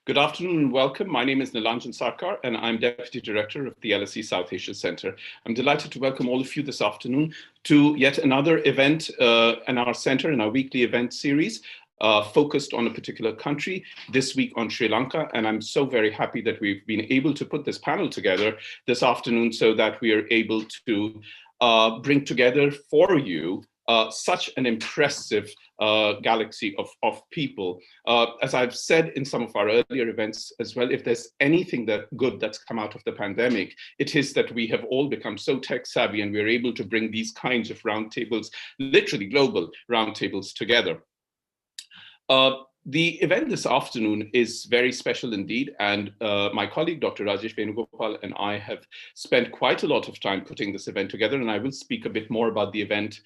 Good afternoon and welcome. My name is Nilanjan Sarkar and I'm Deputy Director of the LSE South Asia Center. I'm delighted to welcome all of you this afternoon to yet another event in our center, in our weekly event series, focused on a particular country, this week on Sri Lanka. And I'm so very happy that we've been able to put this panel together this afternoon so that we are able to bring together for you such an impressive galaxy of people. As I've said in some of our earlier events as well, if there's anything good that's come out of the pandemic, it is that we have all become so tech savvy and we're able to bring these kinds of roundtables, literally global roundtables, together. The event this afternoon is very special indeed, and my colleague Dr. Rajesh Venugopal and I have spent quite a lot of time putting this event together, and I will speak a bit more about the event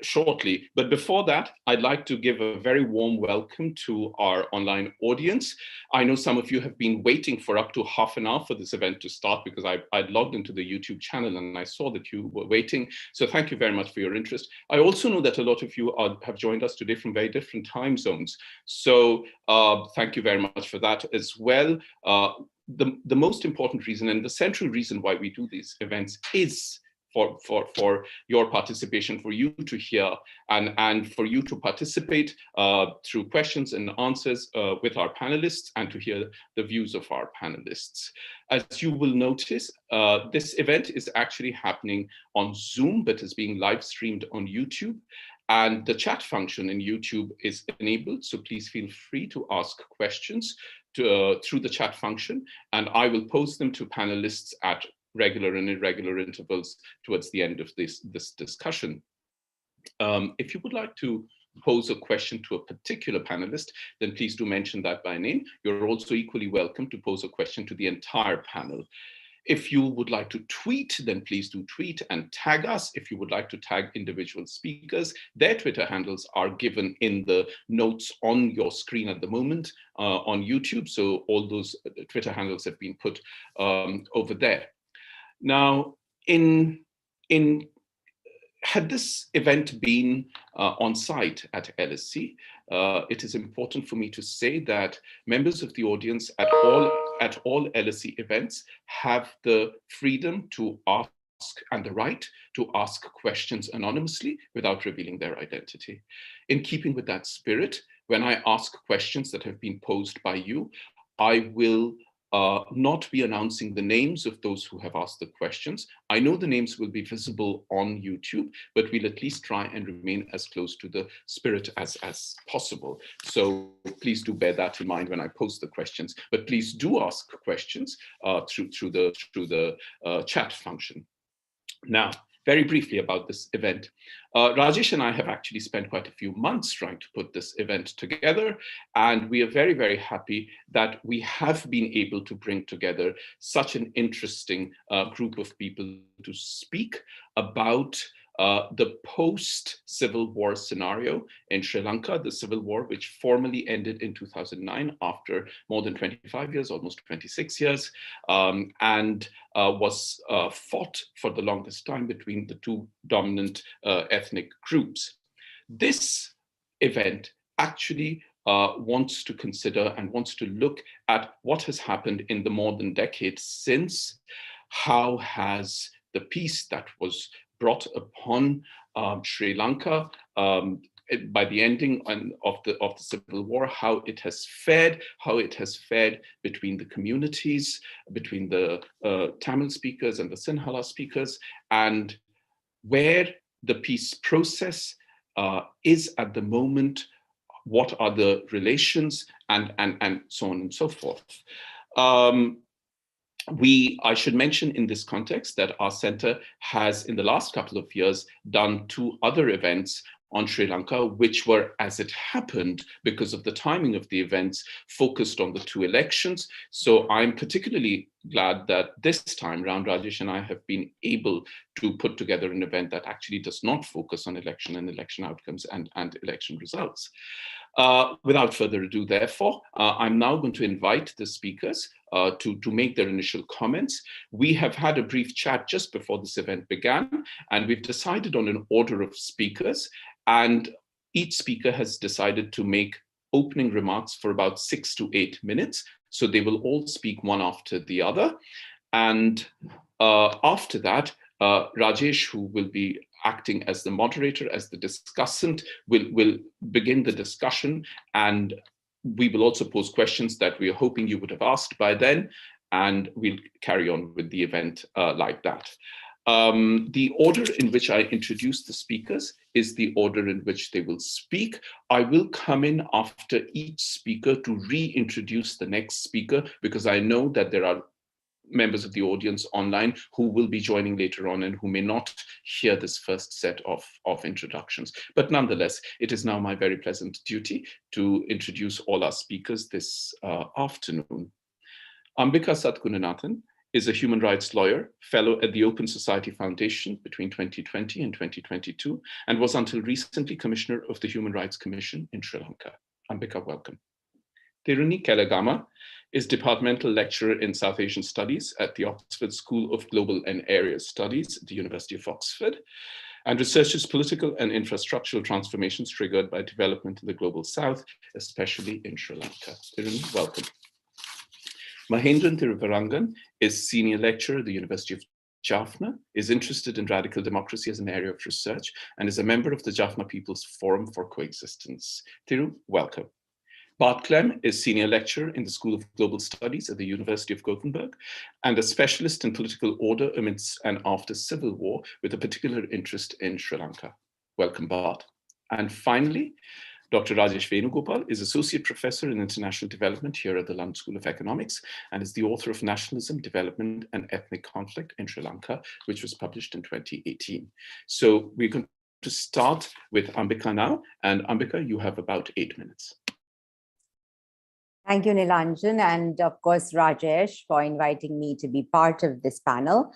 shortly. But before that, I'd like to give a very warm welcome to our online audience. I know some of you have been waiting for up to half an hour for this event to start because I'd logged into the YouTube channel and I saw that you were waiting. So thank you very much for your interest. I also know that a lot of you have joined us today from very different time zones. So thank you very much for that as well. The most important reason and the central reason why we do these events is for your participation, for you to hear and for you to participate through questions and answers with our panelists and to hear the views of our panelists. As you will notice, this event is actually happening on Zoom, but is being live streamed on YouTube. And the chat function in YouTube is enabled, so please feel free to ask questions through the chat function, and I will pose them to panelists at regular and irregular intervals towards the end of this discussion. If you would like to pose a question to a particular panelist, then please do mention that by name. You're also equally welcome to pose a question to the entire panel. If you would like to tweet, then please do tweet and tag us. If you would like to tag individual speakers, their Twitter handles are given in the notes on your screen at the moment on YouTube. So all those Twitter handles have been put over there. Now, had this event been on site at LSE, it is important for me to say that members of the audience at all LSE events have the freedom to ask and the right to ask questions anonymously without revealing their identity. In keeping with that spirit, when I ask questions that have been posed by you, I will not be announcing the names of those who have asked the questions. I know the names will be visible on YouTube, but we'll at least try and remain as close to the spirit as possible. So please do bear that in mind when I pose the questions, but please do ask questions through the chat function. Now, very briefly about this event. Rajesh and I have actually spent quite a few months trying to put this event together, and we are very, very happy that we have been able to bring together such an interesting group of people to speak about the post-Civil War scenario in Sri Lanka, the Civil War, which formally ended in 2009 after more than 25 years, almost 26 years, and was fought for the longest time between the two dominant ethnic groups. This event actually wants to consider and wants to look at what has happened in the more than decade since. How has the peace that was brought upon Sri Lanka by the ending of the Civil War, how it has fared between the communities, between the Tamil speakers and the Sinhala speakers, and where the peace process is at the moment, what are the relations, and so on and so forth. I should mention in this context that our center has, in the last couple of years, done 2 other events on Sri Lanka, which were, as it happened, because of the timing of the events, focused on the 2 elections. So I'm particularly glad that this time round, Rajesh and I have been able to put together an event that actually does not focus on election and election outcomes and election results. Without further ado, therefore, I'm now going to invite the speakers to make their initial comments. We have had a brief chat just before this event began, and we've decided on an order of speakers, and each speaker has decided to make opening remarks for about 6 to 8 minutes. So they will all speak one after the other. And after that, Rajesh, who will be acting as the moderator, as the discussant, will begin the discussion. And we will also pose questions that we are hoping you would have asked by then. And we'll carry on with the event like that. The order in which I introduce the speakers is the order in which they will speak. I will come in after each speaker to reintroduce the next speaker, because I know that there are members of the audience online who will be joining later on and who may not hear this first set of introductions. But nonetheless, it is now my very pleasant duty to introduce all our speakers this afternoon. Ambika Satkunanathan is a human rights lawyer, fellow at the Open Society Foundation between 2020 and 2022, and was until recently Commissioner of the Human Rights Commission in Sri Lanka. Ambika, welcome. Thiruni Kelegama is Departmental Lecturer in South Asian Studies at the Oxford School of Global and Area Studies at the University of Oxford, and researches political and infrastructural transformations triggered by development in the Global South, especially in Sri Lanka. Thiruni, welcome. Mahendran Thiruvarangan is Senior Lecturer at the University of Jaffna, is interested in radical democracy as an area of research, and is a member of the Jaffna People's Forum for Coexistence. Thiru, welcome. Bart Klem is Senior Lecturer in the School of Global Studies at the University of Gothenburg, and a specialist in political order amidst and after civil war, with a particular interest in Sri Lanka. Welcome, Bart. And finally, Dr. Rajesh Venugopal is Associate Professor in International Development here at the London School of Economics, and is the author of Nationalism, Development and Ethnic Conflict in Sri Lanka, which was published in 2018. So we're going to start with Ambika now, and Ambika, you have about 8 minutes. Thank you, Nilanjan, and of course, Rajesh, for inviting me to be part of this panel.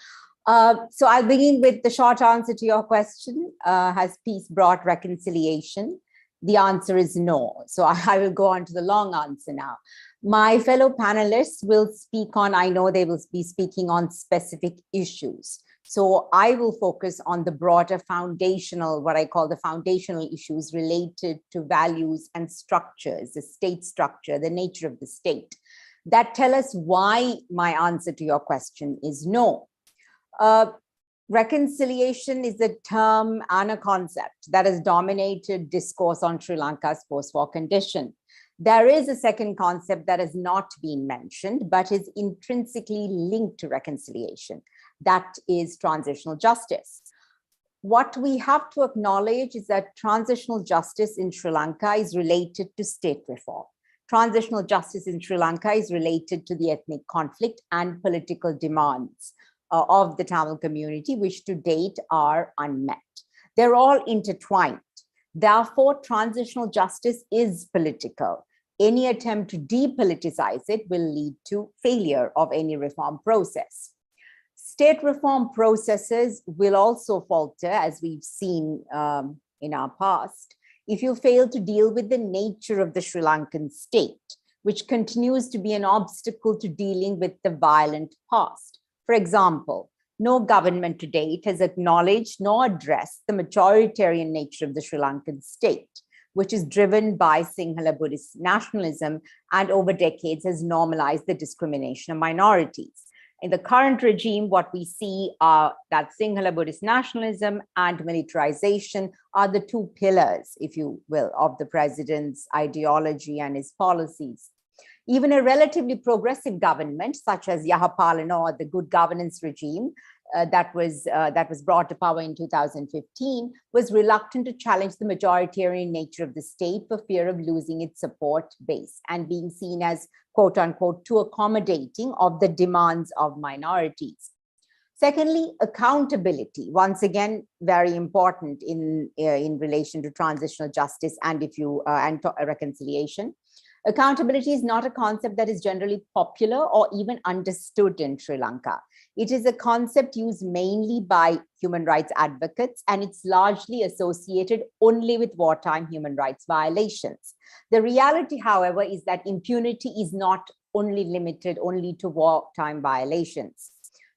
So I'll begin with the short answer to your question. Has peace brought reconciliation? The answer is no. So I will go on to the long answer now. My fellow panelists will speak on, I know they will be speaking on specific issues. So I will focus on the broader foundational, what I call the foundational issues related to values and structures, the state structure, the nature of the state, that tell us why my answer to your question is no. Reconciliation is a term and a concept that has dominated discourse on Sri Lanka's post-war condition. There is a second concept that has not been mentioned, but is intrinsically linked to reconciliation. That is transitional justice. What we have to acknowledge is that transitional justice in Sri Lanka is related to state reform. Transitional justice in Sri Lanka is related to the ethnic conflict and political demands of the Tamil community, which to date are unmet. They're all intertwined. Therefore, transitional justice is political. Any attempt to depoliticize it will lead to failure of any reform process. State reform processes will also falter, as we've seen in our past, if you fail to deal with the nature of the Sri Lankan state, which continues to be an obstacle to dealing with the violent past. For example, no government to date has acknowledged nor addressed the majoritarian nature of the Sri Lankan state, which is driven by Sinhala Buddhist nationalism and over decades has normalized the discrimination of minorities. In the current regime, what we see are that Sinhala Buddhist nationalism and militarization are the two pillars, if you will, of the president's ideology and his policies. Even a relatively progressive government, such as Yahapalana or the good governance regime that was brought to power in 2015, was reluctant to challenge the majoritarian nature of the state for fear of losing its support base and being seen as, quote unquote, too accommodating of the demands of minorities. Secondly, accountability, once again, very important in relation to transitional justice and reconciliation. Accountability is not a concept that is generally popular or even understood in Sri Lanka. It is a concept used mainly by human rights advocates, and it's largely associated only with wartime human rights violations. The reality, however, is that impunity is not only limited only to wartime violations.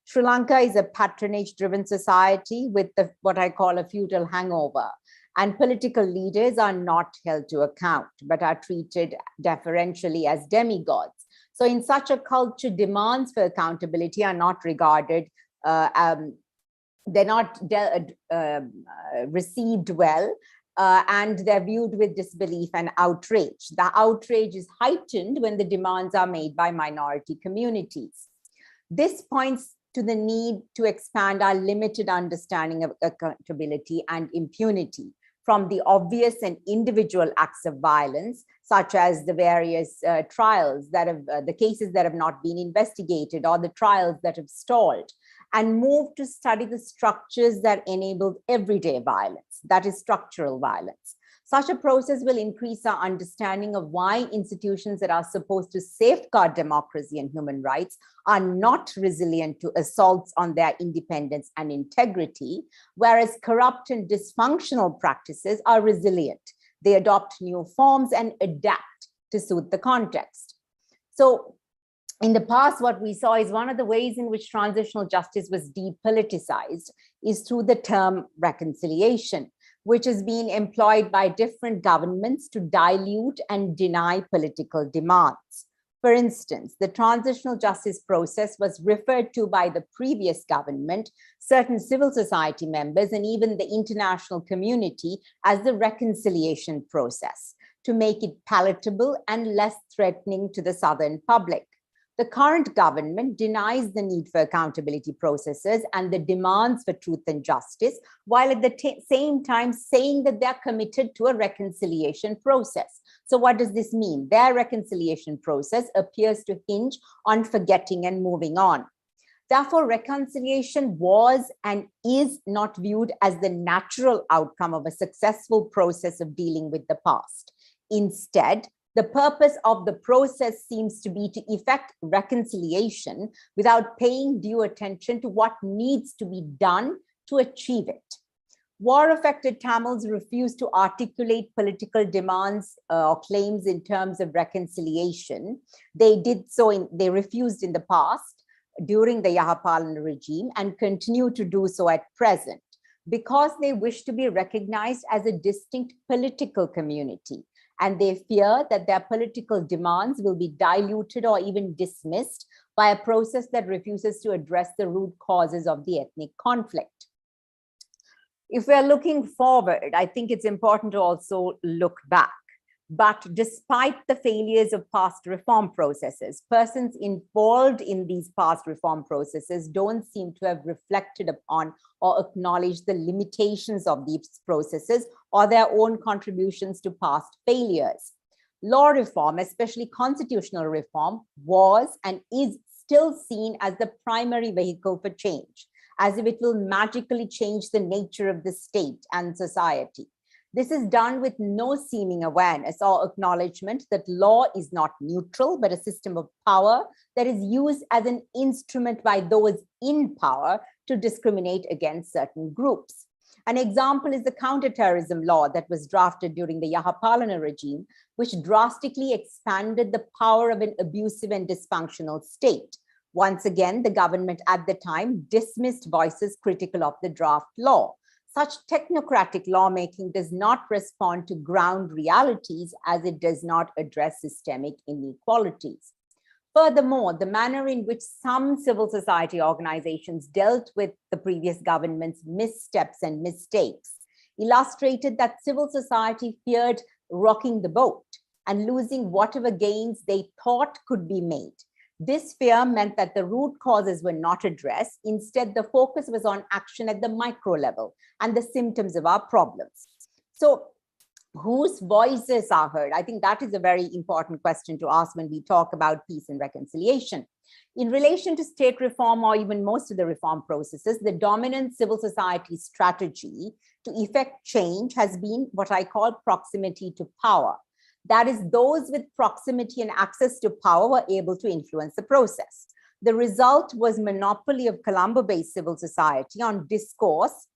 Sri Lanka is a patronage-driven society with what I call a feudal hangover. and political leaders are not held to account, but are treated deferentially as demigods. So in such a culture, demands for accountability are not regarded, they're not received well, and they're viewed with disbelief and outrage. The outrage is heightened when the demands are made by minority communities. This points to the need to expand our limited understanding of accountability and impunity from the obvious and individual acts of violence, such as the various trials that have, the cases that have not been investigated or the trials that have stalled, and move to study the structures that enable everyday violence, that is structural violence. Such a process will increase our understanding of why institutions that are supposed to safeguard democracy and human rights are not resilient to assaults on their independence and integrity, whereas corrupt and dysfunctional practices are resilient. They adopt new forms and adapt to suit the context. So in the past, what we saw is one of the ways in which transitional justice was depoliticized is through the term reconciliation, which has been employed by different governments to dilute and deny political demands. For instance, the transitional justice process was referred to by the previous government, certain civil society members, and even the international community as the reconciliation process to make it palatable and less threatening to the Southern public. The current government denies the need for accountability processes and the demands for truth and justice, while at the same time saying that they're committed to a reconciliation process. So what does this mean? Their reconciliation process appears to hinge on forgetting and moving on. Therefore, reconciliation was and is not viewed as the natural outcome of a successful process of dealing with the past. Instead, the purpose of the process seems to be to effect reconciliation without paying due attention to what needs to be done to achieve it. War-affected Tamils refused to articulate political demands or claims in terms of reconciliation. They refused in the past during the Yahapalana regime and continue to do so at present because they wish to be recognized as a distinct political community. And they fear that their political demands will be diluted or even dismissed by a process that refuses to address the root causes of the ethnic conflict. If we're looking forward, I think it's important to also look back. But despite the failures of past reform processes, persons involved in these past reform processes don't seem to have reflected upon or acknowledged the limitations of these processes or their own contributions to past failures. Law reform, especially constitutional reform, was and is still seen as the primary vehicle for change, as if it will magically change the nature of the state and society. This is done with no seeming awareness or acknowledgement that law is not neutral, but a system of power that is used as an instrument by those in power to discriminate against certain groups. An example is the counterterrorism law that was drafted during the Yahapalana regime, which drastically expanded the power of an abusive and dysfunctional state. Once again, the government at the time dismissed voices critical of the draft law. Such technocratic lawmaking does not respond to ground realities as it does not address systemic inequalities. Furthermore, the manner in which some civil society organizations dealt with the previous government's missteps and mistakes illustrated that civil society feared rocking the boat and losing whatever gains they thought could be made. This fear meant that the root causes were not addressed. Instead, the focus was on action at the micro level and the symptoms of our problems. So, whose voices are heard? I think that is a very important question to ask when we talk about peace and reconciliation. In relation to state reform or even most of the reform processes, the dominant civil society strategy to effect change has been what I call proximity to power. That is, those with proximity and access to power were able to influence the process. The result was monopoly of Colombo-based civil society on discourse,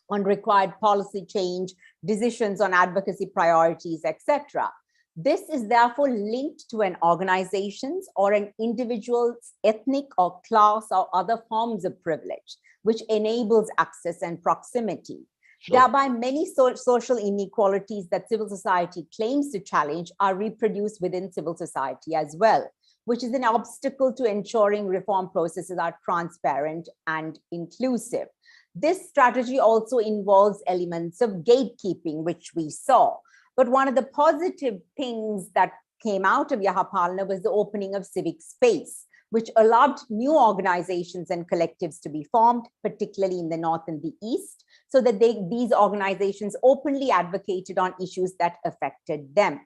on required policy change, decisions on advocacy priorities, etc. This is therefore linked to an organization's or an individual's ethnic or class or other forms of privilege, which enables access and proximity. Sure. Thereby, many social inequalities that civil society claims to challenge are reproduced within civil society as well, which is an obstacle to ensuring reform processes are transparent and inclusive. This strategy also involves elements of gatekeeping, which we saw. But one of the positive things that came out of Yahapalana was the opening of civic space, which allowed new organizations and collectives to be formed, particularly in the North and the East, so that these organizations openly advocated on issues that affected them.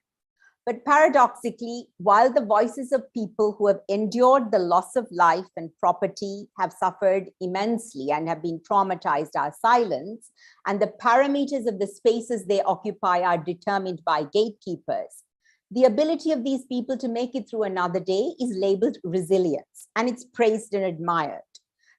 But paradoxically, while the voices of people who have endured the loss of life and property have suffered immensely and have been traumatized are silenced, and the parameters of the spaces they occupy are determined by gatekeepers, the ability of these people to make it through another day is labeled resilience, and it's praised and admired.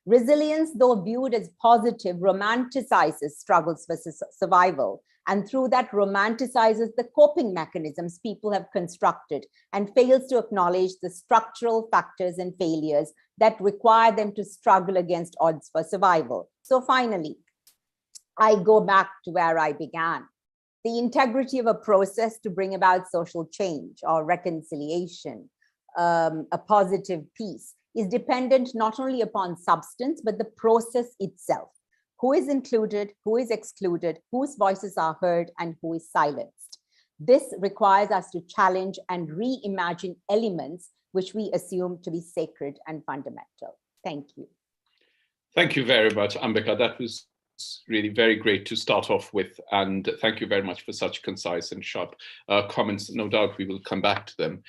Resilience, though viewed as positive, romanticizes struggles for survival, and through that romanticizes the coping mechanisms people have constructed and fails to acknowledge the structural factors and failures that require them to struggle against odds for survival. So finally, I go back to where I began. The integrity of a process to bring about social change or reconciliation, a positive peace, is dependent not only upon substance, but the process itself. Who is included, who is excluded, whose voices are heard, and who is silenced. This requires us to challenge and reimagine elements which we assume to be sacred and fundamental. Thank you. Thank you very much, Ambika. That was really very great to start off with, and thank you very much for such concise and sharp comments. No doubt we will come back to them.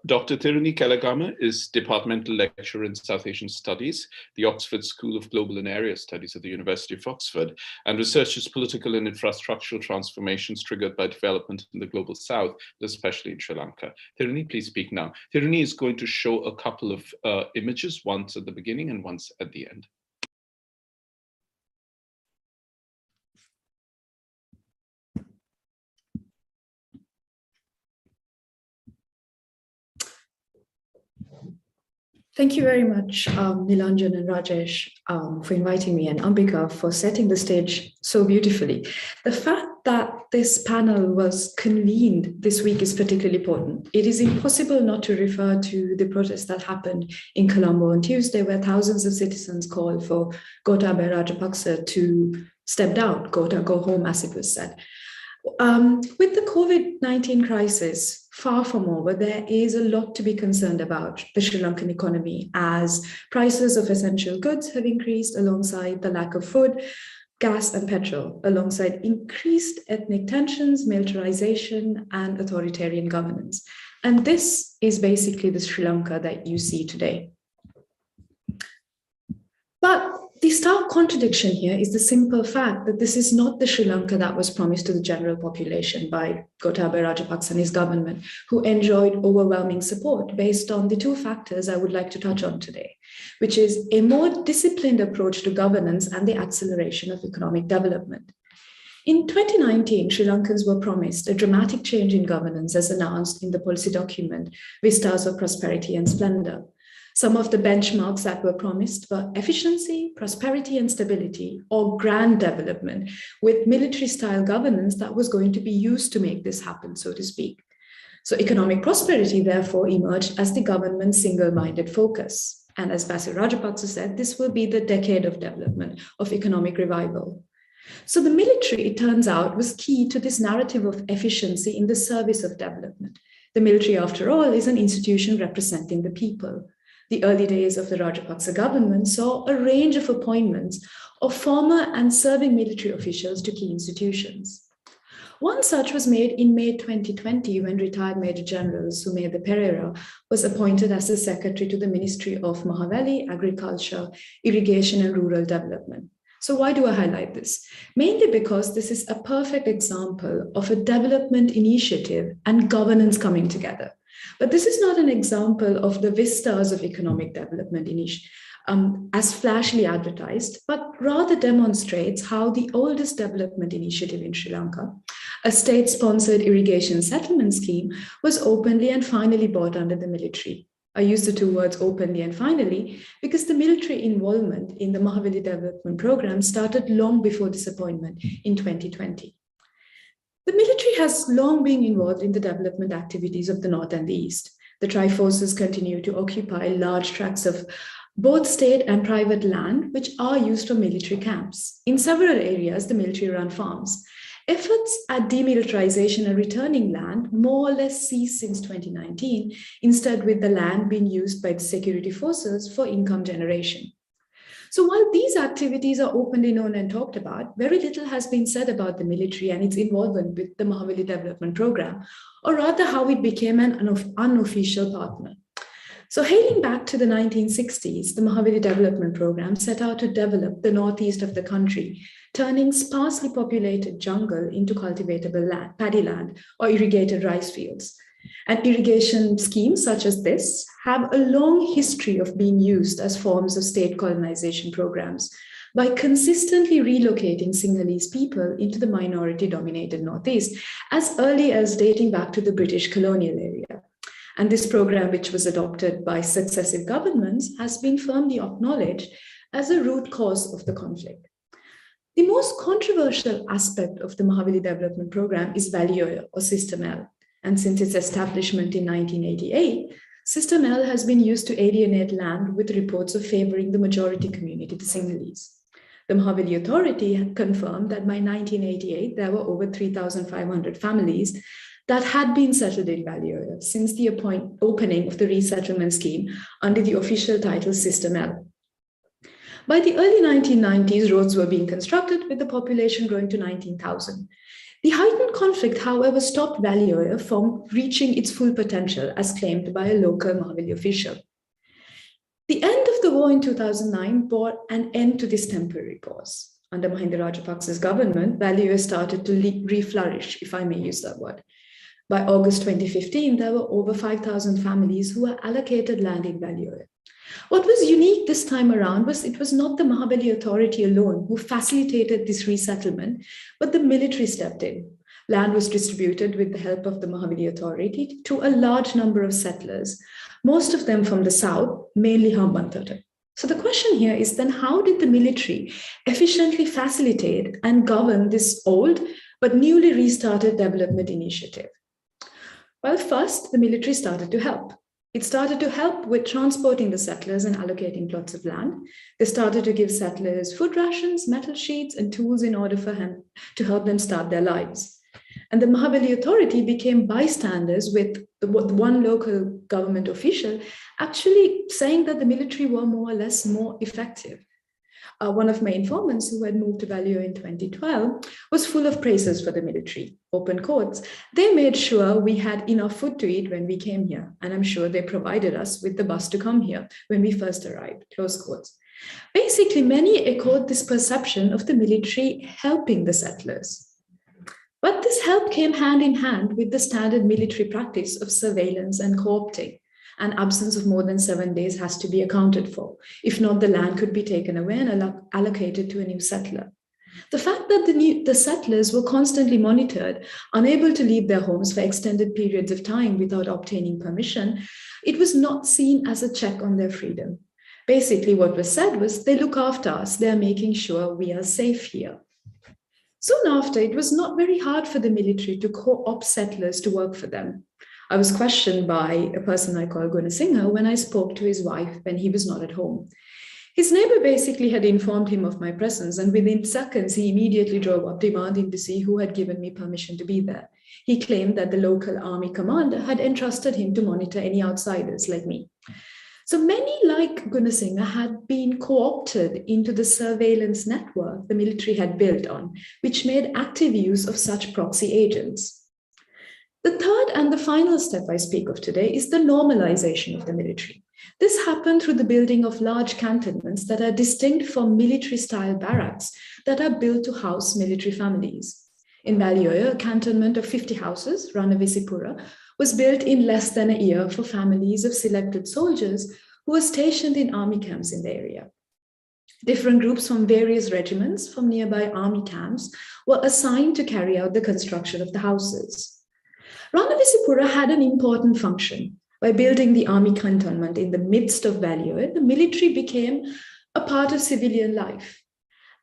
Dr. Thiruni Kelegama is Departmental Lecturer in South Asian Studies, the Oxford School of Global and Area Studies at the University of Oxford, and researches political and infrastructural transformations triggered by development in the Global South, especially in Sri Lanka. Thiruni, please speak now. Thiruni is going to show a couple of images, once at the beginning and once at the end. Thank you very much, Nilanjan and Rajesh, for inviting me, and Ambika for setting the stage so beautifully. The fact that this panel was convened this week is particularly important. It is impossible not to refer to the protest that happened in Colombo on Tuesday, where thousands of citizens called for Gotabaya Rajapaksa to step down, Gota, go home, as it was said. With the COVID-19 crisis far from over, there is a lot to be concerned about the Sri Lankan economy, as prices of essential goods have increased alongside the lack of food, gas and petrol, alongside increased ethnic tensions, militarization and authoritarian governance. And this is basically the Sri Lanka that you see today. But the stark contradiction here is the simple fact that this is not the Sri Lanka that was promised to the general population by Gotabaya Rajapaksa and his government, who enjoyed overwhelming support based on the two factors I would like to touch on today, which is a more disciplined approach to governance and the acceleration of economic development. In 2019, Sri Lankans were promised a dramatic change in governance as announced in the policy document, Vistas of Prosperity and Splendor. Some of the benchmarks that were promised were efficiency, prosperity and stability, or grand development, with military-style governance that was going to be used to make this happen, so to speak. So economic prosperity, therefore, emerged as the government's single-minded focus. And as Basil Rajapaksa said, this will be the decade of development, of economic revival. So the military, it turns out, was key to this narrative of efficiency in the service of development. The military, after all, is an institution representing the people. The early days of the Rajapaksa government saw a range of appointments of former and serving military officials to key institutions. One such was made in May 2020 when retired Major General Sumedha Pereira was appointed as the Secretary to the Ministry of Mahaweli, Agriculture, Irrigation and Rural Development. So why do I highlight this? Mainly because this is a perfect example of a development initiative and governance coming together. But this is not an example of the vistas of economic development as flashily advertised, but rather demonstrates how the oldest development initiative in Sri Lanka, a state-sponsored irrigation settlement scheme, was openly and finally bought under the military I use the two words openly and finally because the military involvement in the Mahaveli Development Program started long before this appointment in 2020. The military has long been involved in the development activities of the North and the East. The Triforces continue to occupy large tracts of both state and private land, which are used for military camps. In several areas, the military run farms. Efforts at demilitarization and returning land more or less ceased since 2019, instead with the land being used by the security forces for income generation. So while these activities are openly known and talked about, very little has been said about the military and its involvement with the Mahaveli Development Program, or rather how it became an unofficial partner. So hailing back to the 1960s, the Mahaveli Development Program set out to develop the northeast of the country, turning sparsely populated jungle into cultivatable land, paddy land, or irrigated rice fields. And irrigation schemes such as this have a long history of being used as forms of state colonization programs by consistently relocating Sinhalese people into the minority-dominated Northeast as early as dating back to the British colonial area. And this program, which was adopted by successive governments, has been firmly acknowledged as a root cause of the conflict. The most controversial aspect of the Mahaveli Development Program is Value or System L. And since its establishment in 1988, System L has been used to alienate land with reports of favoring the majority community, the Sinhalese. The Mahaveli Authority had confirmed that by 1988, there were over 3,500 families that had been settled in Value since the opening of the resettlement scheme under the official title System L. By the early 1990s, roads were being constructed with the population growing to 19,000. The heightened conflict, however, stopped Value from reaching its full potential as claimed by a local Mahaveli official. The end of the war in 2009 brought an end to this temporary pause. Under Mahinda Rajapaksa's government, Value started to re-flourish, if I may use that word. By August 2015, there were over 5,000 families who were allocated land in Value. What was unique this time around was it was not the Mahaveli Authority alone who facilitated this resettlement, but the military stepped in. Land was distributed with the help of the Mahaveli Authority to a large number of settlers, most of them from the south, mainly Hambantota. So the question here is then how did the military efficiently facilitate and govern this old but newly restarted development initiative? Well, first, the military started to help. It started to help with transporting the settlers and allocating plots of land. They started to give settlers food rations, metal sheets, and tools in order to help them start their lives. And the Mahaveli Authority became bystanders with one local government official actually saying that the military were more or less more effective. One of my informants who had moved to Value in 2012 was full of praises for the military. Open quotes. They made sure we had enough food to eat when we came here. And I'm sure they provided us with the bus to come here when we first arrived. Close quotes. Basically, many echoed this perception of the military helping the settlers. But this help came hand in hand with the standard military practice of surveillance and co-opting. An absence of more than 7 days has to be accounted for. If not, the land could be taken away and allocated to a new settler. The fact that the settlers were constantly monitored, unable to leave their homes for extended periods of time without obtaining permission, it was not seen as a check on their freedom. Basically, what was said was, they look after us, they are making sure we are safe here. Soon after, it was not very hard for the military to co-opt settlers to work for them. I was questioned by a person I call Gunasinghe when I spoke to his wife when he was not at home. His neighbor basically had informed him of my presence, and within seconds, he immediately drove up demanding to see who had given me permission to be there. He claimed that the local army commander had entrusted him to monitor any outsiders like me. So many like Gunasinghe had been co-opted into the surveillance network the military had built on, which made active use of such proxy agents. The third and the final step I speak of today is the normalization of the military. This happened through the building of large cantonments that are distinct from military-style barracks that are built to house military families. In Value, a cantonment of 50 houses, Ranavisipura, was built in less than a year for families of selected soldiers who were stationed in army camps in the area. Different groups from various regiments from nearby army camps were assigned to carry out the construction of the houses. Ranavisipura had an important function. By building the army cantonment in the midst of Valioe, the military became a part of civilian life.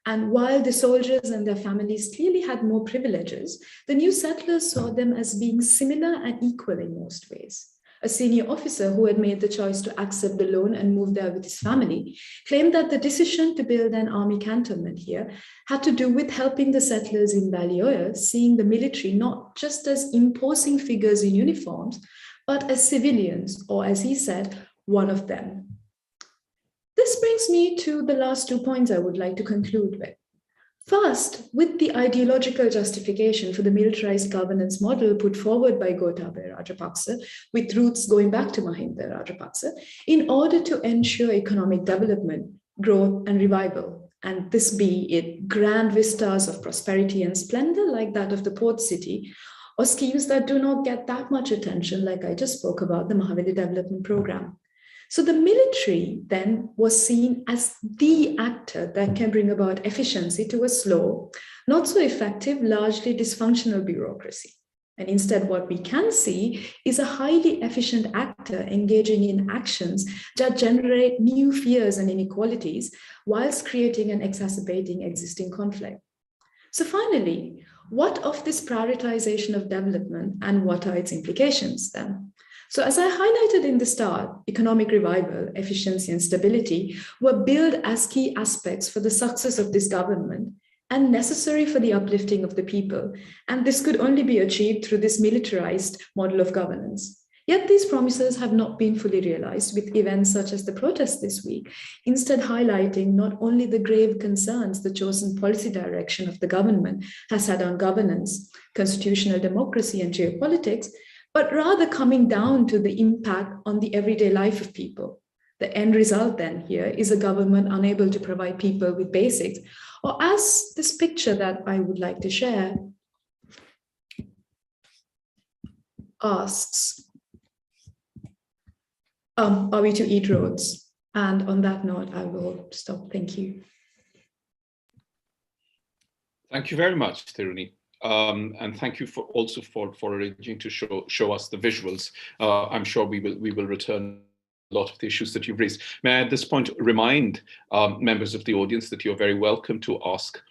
And while the soldiers and their families clearly had more privileges, the new settlers saw them as being similar and equal in most ways. A senior officer who had made the choice to accept the loan and move there with his family claimed that the decision to build an army cantonment here had to do with helping the settlers in Valioe seeing the military not just as imposing figures in uniforms, but as civilians, or as he said, one of them. This brings me to the last 2 points I would like to conclude with. First, with the ideological justification for the militarized governance model put forward by Gotabaya Rajapaksa, with roots going back to Mahendran Rajapaksa, in order to ensure economic development, growth, and revival, and this be it grand vistas of prosperity and splendor like that of the port city, or schemes that do not get that much attention, like I just spoke about, the Mahavili Development Program. So the military then was seen as the actor that can bring about efficiency to a slow, not so effective, largely dysfunctional bureaucracy. And instead, what we can see is a highly efficient actor engaging in actions that generate new fears and inequalities, whilst creating and exacerbating existing conflict. So finally, what of this prioritization of development and what are its implications then? So as I highlighted in the start, economic revival, efficiency, and stability were billed as key aspects for the success of this government and necessary for the uplifting of the people. And this could only be achieved through this militarized model of governance. Yet these promises have not been fully realized, with events such as the protest this week, instead highlighting not only the grave concerns the chosen policy direction of the government has had on governance, constitutional democracy, and geopolitics, but rather coming down to the impact on the everyday life of people. The end result then here is a government unable to provide people with basics, or as this picture that I would like to share asks, are we to eat roads? And on that note, I will stop. Thank you. Thank you very much, Thiruni. And thank you also for arranging to show us the visuals. I'm sure we will return a lot of the issues that you've raised. May I at this point remind members of the audience that you're very welcome to ask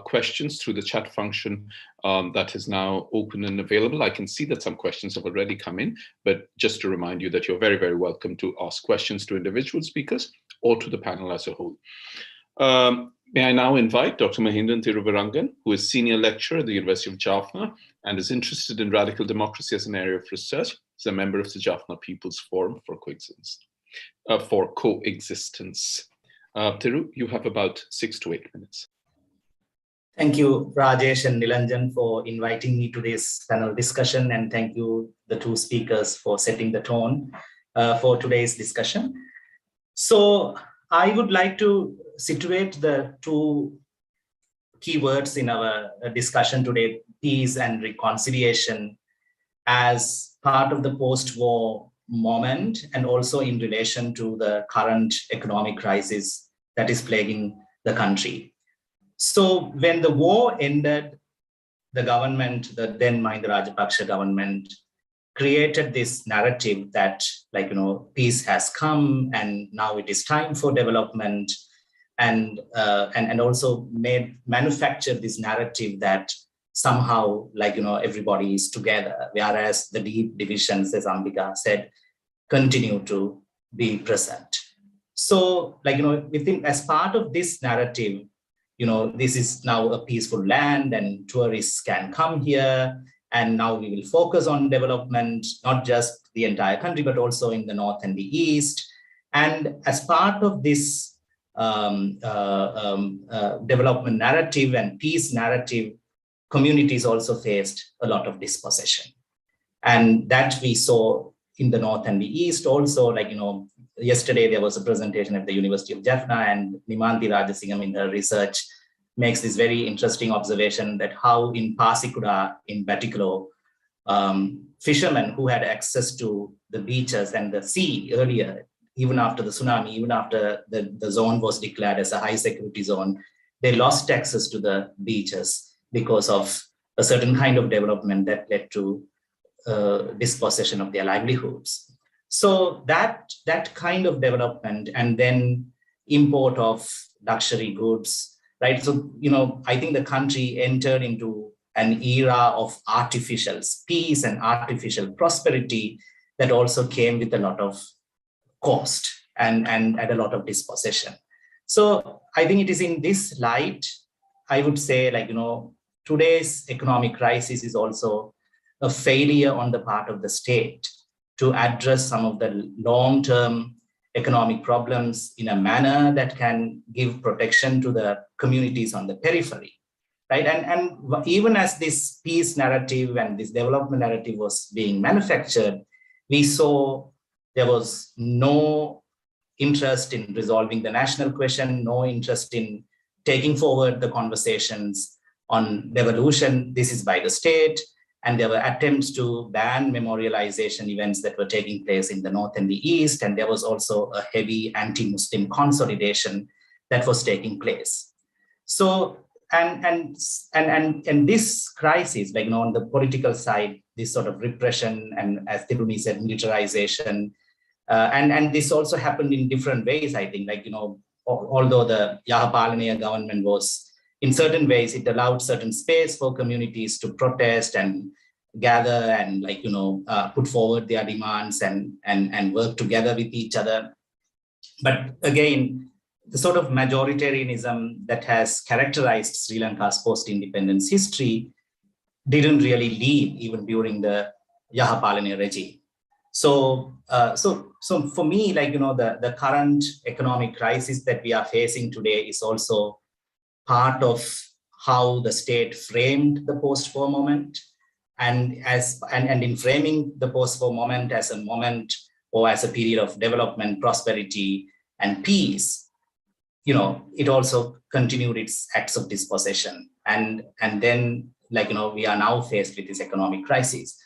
questions through the chat function that is now open and available. I can see that some questions have already come in, but just to remind you that you're very, very welcome to ask questions to individual speakers or to the panel as a whole. May I now invite Dr. Mahendran Thiruvarangan, who is Senior Lecturer at the University of Jaffna and is interested in radical democracy as an area of research. He's a member of the Jaffna People's Forum for Coexistence. Thiru, you have about 6 to 8 minutes. Thank you, Rajesh and Nilanjan, for inviting me to this panel discussion, and thank you, the two speakers, for setting the tone for today's discussion. So I would like to situate the two keywords in our discussion today, peace and reconciliation, as part of the post-war moment and also in relation to the current economic crisis that is plaguing the country. So when the war ended, the government, the then Mahendran Rajapaksa government, created this narrative that, like, peace has come and now it is time for development, and also manufactured this narrative that somehow, like, everybody is together, whereas the deep divisions, as Ambika said, continue to be present. So, like, we think as part of this narrative, this is now a peaceful land and tourists can come here, and now we will focus on development, not just the entire country, but also in the north and the east. And as part of this development narrative and peace narrative, communities also faced a lot of dispossession. And that we saw in the north and the east also, like, yesterday there was a presentation at the University of Jaffna, and Nimanthi Rajasingham in her research makes this very interesting observation that how in Pasikuda in Batticaloa, fishermen who had access to the beaches and the sea earlier, even after the tsunami, even after the zone was declared as a high security zone, they lost access to the beaches because of a certain kind of development that led to dispossession of their livelihoods. So that kind of development, and then import of luxury goods, right? So, I think the country entered into an era of artificial peace and artificial prosperity that also came with a lot of cost and a lot of dispossession. So I think it is in this light, I would say, today's economic crisis is also a failure on the part of the state to address some of the long-term economic problems in a manner that can give protection to the communities on the periphery, right? And even as this peace narrative and this development narrative was being manufactured, we saw there was no interest in resolving the national question, no interest in taking forward the conversations on devolution. This is by the state. And there were attempts to ban memorialization events that were taking place in the North and the East. And there was also a heavy anti-Muslim consolidation that was taking place. So, and this crisis, on the political side, this sort of repression, and as Thiruni said, militarization, and this also happened in different ways, I think, although the Yahapalaniya government was, in certain ways, it allowed certain space for communities to protest and gather and put forward their demands and work together with each other. But again, the sort of majoritarianism that has characterized Sri Lanka's post-independence history didn't really leave even during the Yahapalaniya regime. So for me, the current economic crisis that we are facing today is also part of how the state framed the post-war moment, and in framing the post-war moment as a moment or as a period of development, prosperity, and peace, it also continued its acts of dispossession, and then we are now faced with this economic crisis.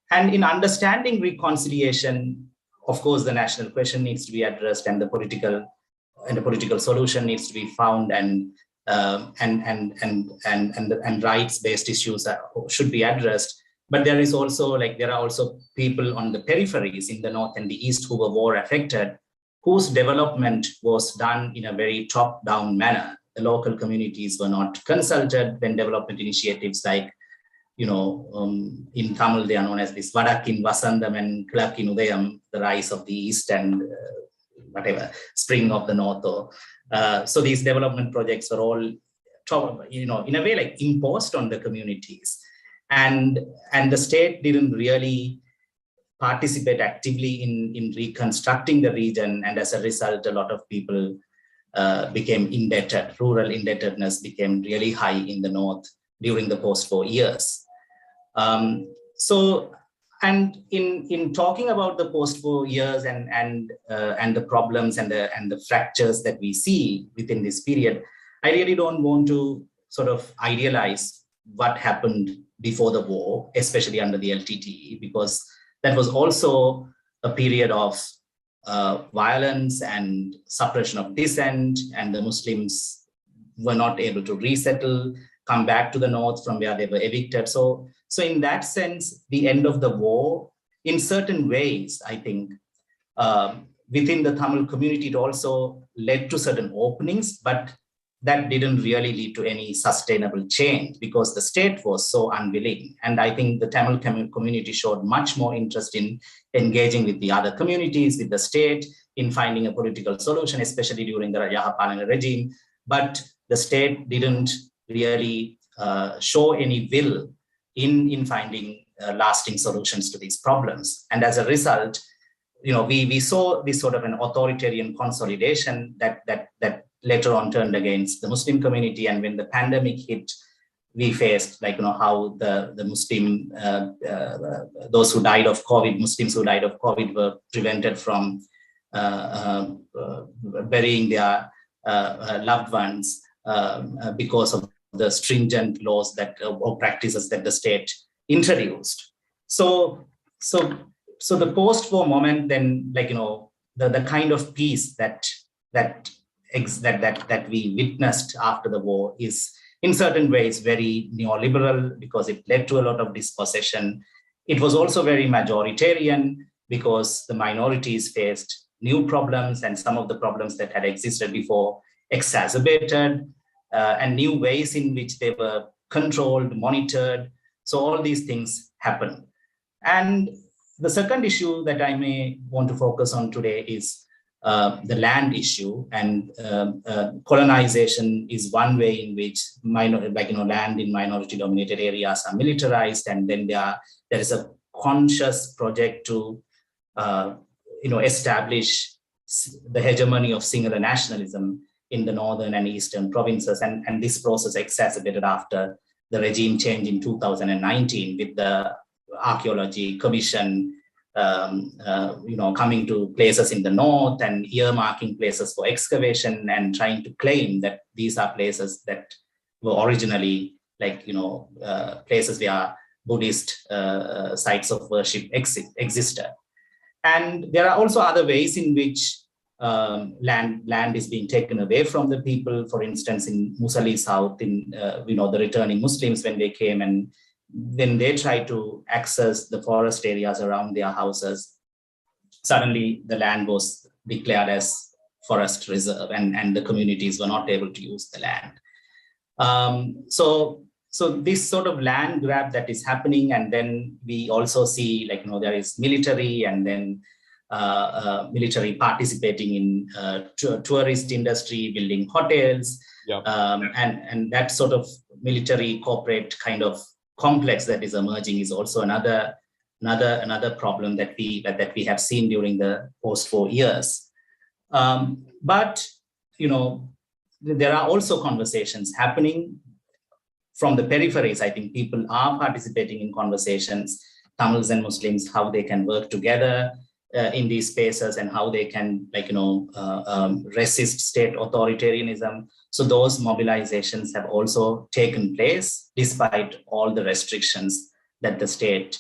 And in understanding reconciliation, of course, the national question needs to be addressed, and the political solution needs to be found, and rights-based issues should be addressed. But there is also there are also people on the peripheries in the North and the East who were war affected, whose development was done in a very top-down manner. The local communities were not consulted when development initiatives like, in Tamil, they are known as this Vadakkin Vasandam and Kilakkin Udayam, the rise of the East and spring of the North. So these development projects were all, in a way imposed on the communities. And the state didn't really participate actively in reconstructing the region. And as a result, a lot of people became indebted. Rural indebtedness became really high in the North during the post-war years. And in talking about the post-war years and the problems and the fractures that we see within this period, I really don't want to sort of idealize what happened before the war, especially under the LTTE, because that was also a period of violence and suppression of dissent, and the Muslims were not able to resettle, come back to the North from where they were evicted. So in that sense, the end of the war, in certain ways, I think, within the Tamil community, it also led to certain openings, but that didn't really lead to any sustainable change because the state was so unwilling. And I think the Tamil community showed much more interest in engaging with the other communities, with the state, in finding a political solution, especially during the Yahapalaniya regime. But the state didn't really show any will in finding lasting solutions to these problems. And as a result, we saw this sort of an authoritarian consolidation that later on turned against the Muslim community. And when the pandemic hit, we faced how the Muslim, those who died of COVID, Muslims who died of COVID were prevented from burying their loved ones because of the stringent laws or practices that the state introduced. So the post-war moment, then the kind of peace that we witnessed after the war is in certain ways very neoliberal because it led to a lot of dispossession. It was also very majoritarian because the minorities faced new problems, and some of the problems that had existed before exacerbated, and new ways in which they were controlled, monitored. So all these things happen. And the second issue that I may want to focus on today is the land issue, and colonization is one way in which land in minority-dominated areas are militarized, and then there is a conscious project to establish the hegemony of singular nationalism in the northern and eastern provinces, and this process exacerbated after the regime change in 2019 with the archaeology commission coming to places in the north and earmarking places for excavation and trying to claim that these are places that were originally places where Buddhist sites of worship existed. And there are also other ways in which land is being taken away from the people. For instance, in Musali South, the returning Muslims, when they came and when they tried to access the forest areas around their houses, suddenly the land was declared as forest reserve, and the communities were not able to use the land. So this sort of land grab that is happening, and then we also see there is military, and then military participating in tourist industry, building hotels, and that sort of military corporate kind of complex that is emerging is also another problem that we have seen during the post-war years. But there are also conversations happening from the peripheries. I think people are participating in conversations, Tamils and Muslims, how they can work together in these spaces, and how they can resist state authoritarianism. So those mobilizations have also taken place despite all the restrictions that the state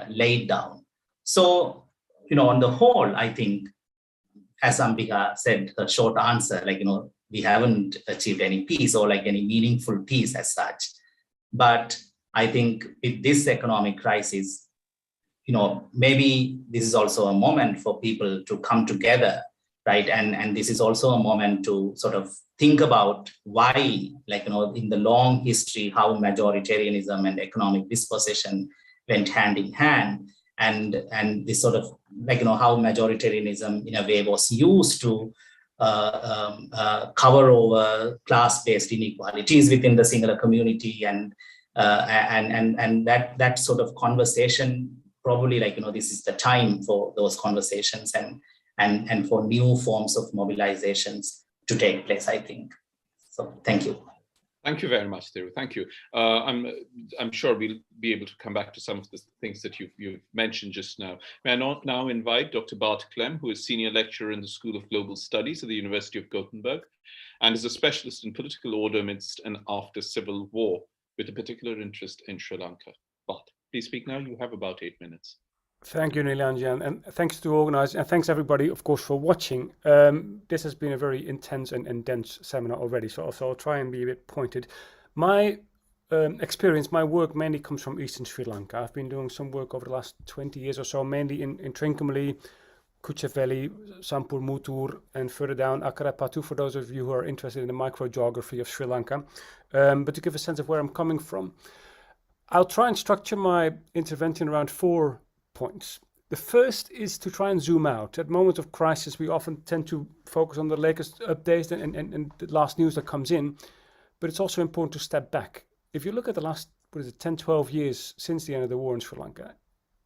laid down. So, on the whole, I think, as Ambika said, the short answer, we haven't achieved any peace or any meaningful peace as such. But I think with this economic crisis, maybe this is also a moment for people to come together, right? And this is also a moment to sort of think about why, in the long history, how majoritarianism and economic dispossession went hand in hand, and this sort of how majoritarianism in a way was used to cover over class-based inequalities within the singular community, and that sort of conversation, probably this is the time for those conversations and for new forms of mobilizations to take place, I think. So thank you. Thank you very much, Thiru. Thank you. I'm sure we'll be able to come back to some of the things that you've mentioned just now. May I now invite Dr. Bart Klem, who is Senior Lecturer in the School of Global Studies at the University of Gothenburg, and is a specialist in political order amidst and after civil war, with a particular interest in Sri Lanka. Bart, please speak now. You have about 8 minutes. Thank you, Nilanjan, and thanks to organize, and thanks everybody, of course, for watching. This has been a very intense and dense seminar already, so I'll try and be a bit pointed. My experience, my work mainly comes from Eastern Sri Lanka. I've been doing some work over the last 20 years or so, mainly in Trincomalee, Kucheveli, Sampur Mutur, and further down Akarapatu, for those of you who are interested in the microgeography of Sri Lanka. But to give a sense of where I'm coming from, I'll try and structure my intervention around 4 points. The first is to try and zoom out. At moments of crisis, we often tend to focus on the latest updates and the last news that comes in, but it's also important to step back. If you look at the last 10, 12 years since the end of the war in Sri Lanka,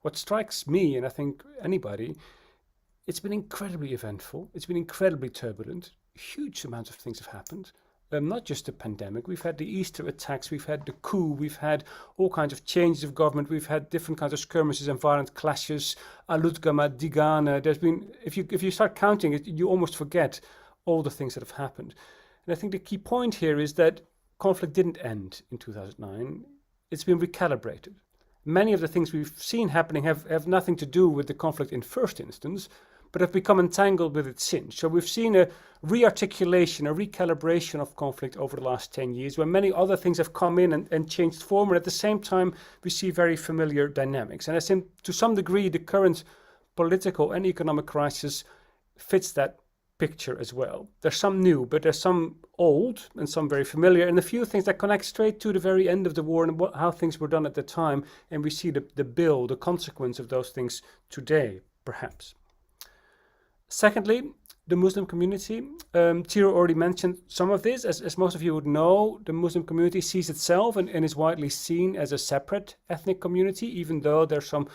what strikes me, and I think anybody, it's been incredibly eventful, it's been incredibly turbulent, huge amounts of things have happened. Not just the pandemic, we've had the Easter attacks, we've had the coup, we've had all kinds of changes of government, we've had different kinds of skirmishes and violent clashes, Alutgama, Digana. There's been, if you start counting it, you almost forget all the things that have happened. And I think the key point here is that conflict didn't end in 2009, it's been recalibrated. Many of the things we've seen happening have nothing to do with the conflict in first instance, but have become entangled with it since. So we've seen a rearticulation, a recalibration of conflict over the last 10 years, where many other things have come in and changed form, and at the same time we see very familiar dynamics. And I think to some degree the current political and economic crisis fits that picture as well. There's some new, but there's some old and some very familiar, and a few things that connect straight to the very end of the war and how things were done at the time, and we see the consequence of those things today, perhaps. Secondly, the Muslim community. Thiru already mentioned some of this. As most of you would know, the Muslim community sees itself and is widely seen as a separate ethnic community, even though there's some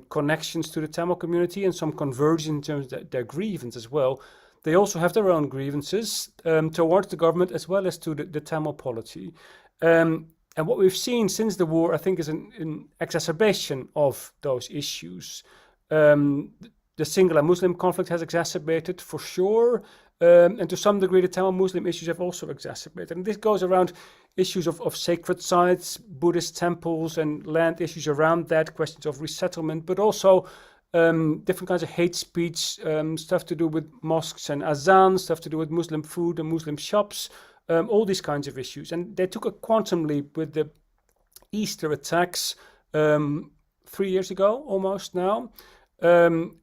connections to the Tamil community and some convergence in terms of their grievance as well. They also have their own grievances towards the government as well as to the Tamil polity. And what we've seen since the war, I think, is an exacerbation of those issues. The singular Muslim conflict has exacerbated for sure, and to some degree the Tamil Muslim issues have also exacerbated. And this goes around issues of sacred sites, Buddhist temples and land issues around that, questions of resettlement, but also different kinds of hate speech, stuff to do with mosques and azan, stuff to do with Muslim food and Muslim shops, all these kinds of issues. And they took a quantum leap with the Easter attacks 3 years ago, almost now.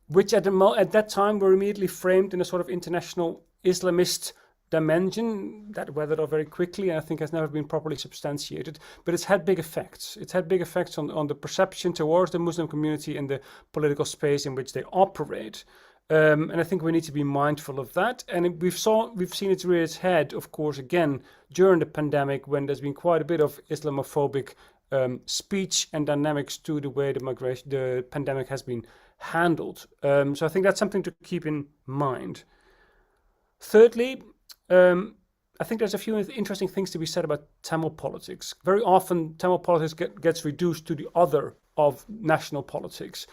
Which at that time were immediately framed in a sort of international Islamist dimension that weathered off very quickly, and I think has never been properly substantiated. But it's had big effects. It's had big effects on the perception towards the Muslim community and the political space in which they operate. And I think we need to be mindful of that. And we've seen it rear its head, of course, again during the pandemic, when there's been quite a bit of Islamophobic speech and dynamics to the way the pandemic has been handled. So I think that's something to keep in mind. Thirdly, I think there's a few interesting things to be said about Tamil politics. Very often Tamil politics gets reduced to the other of national politics.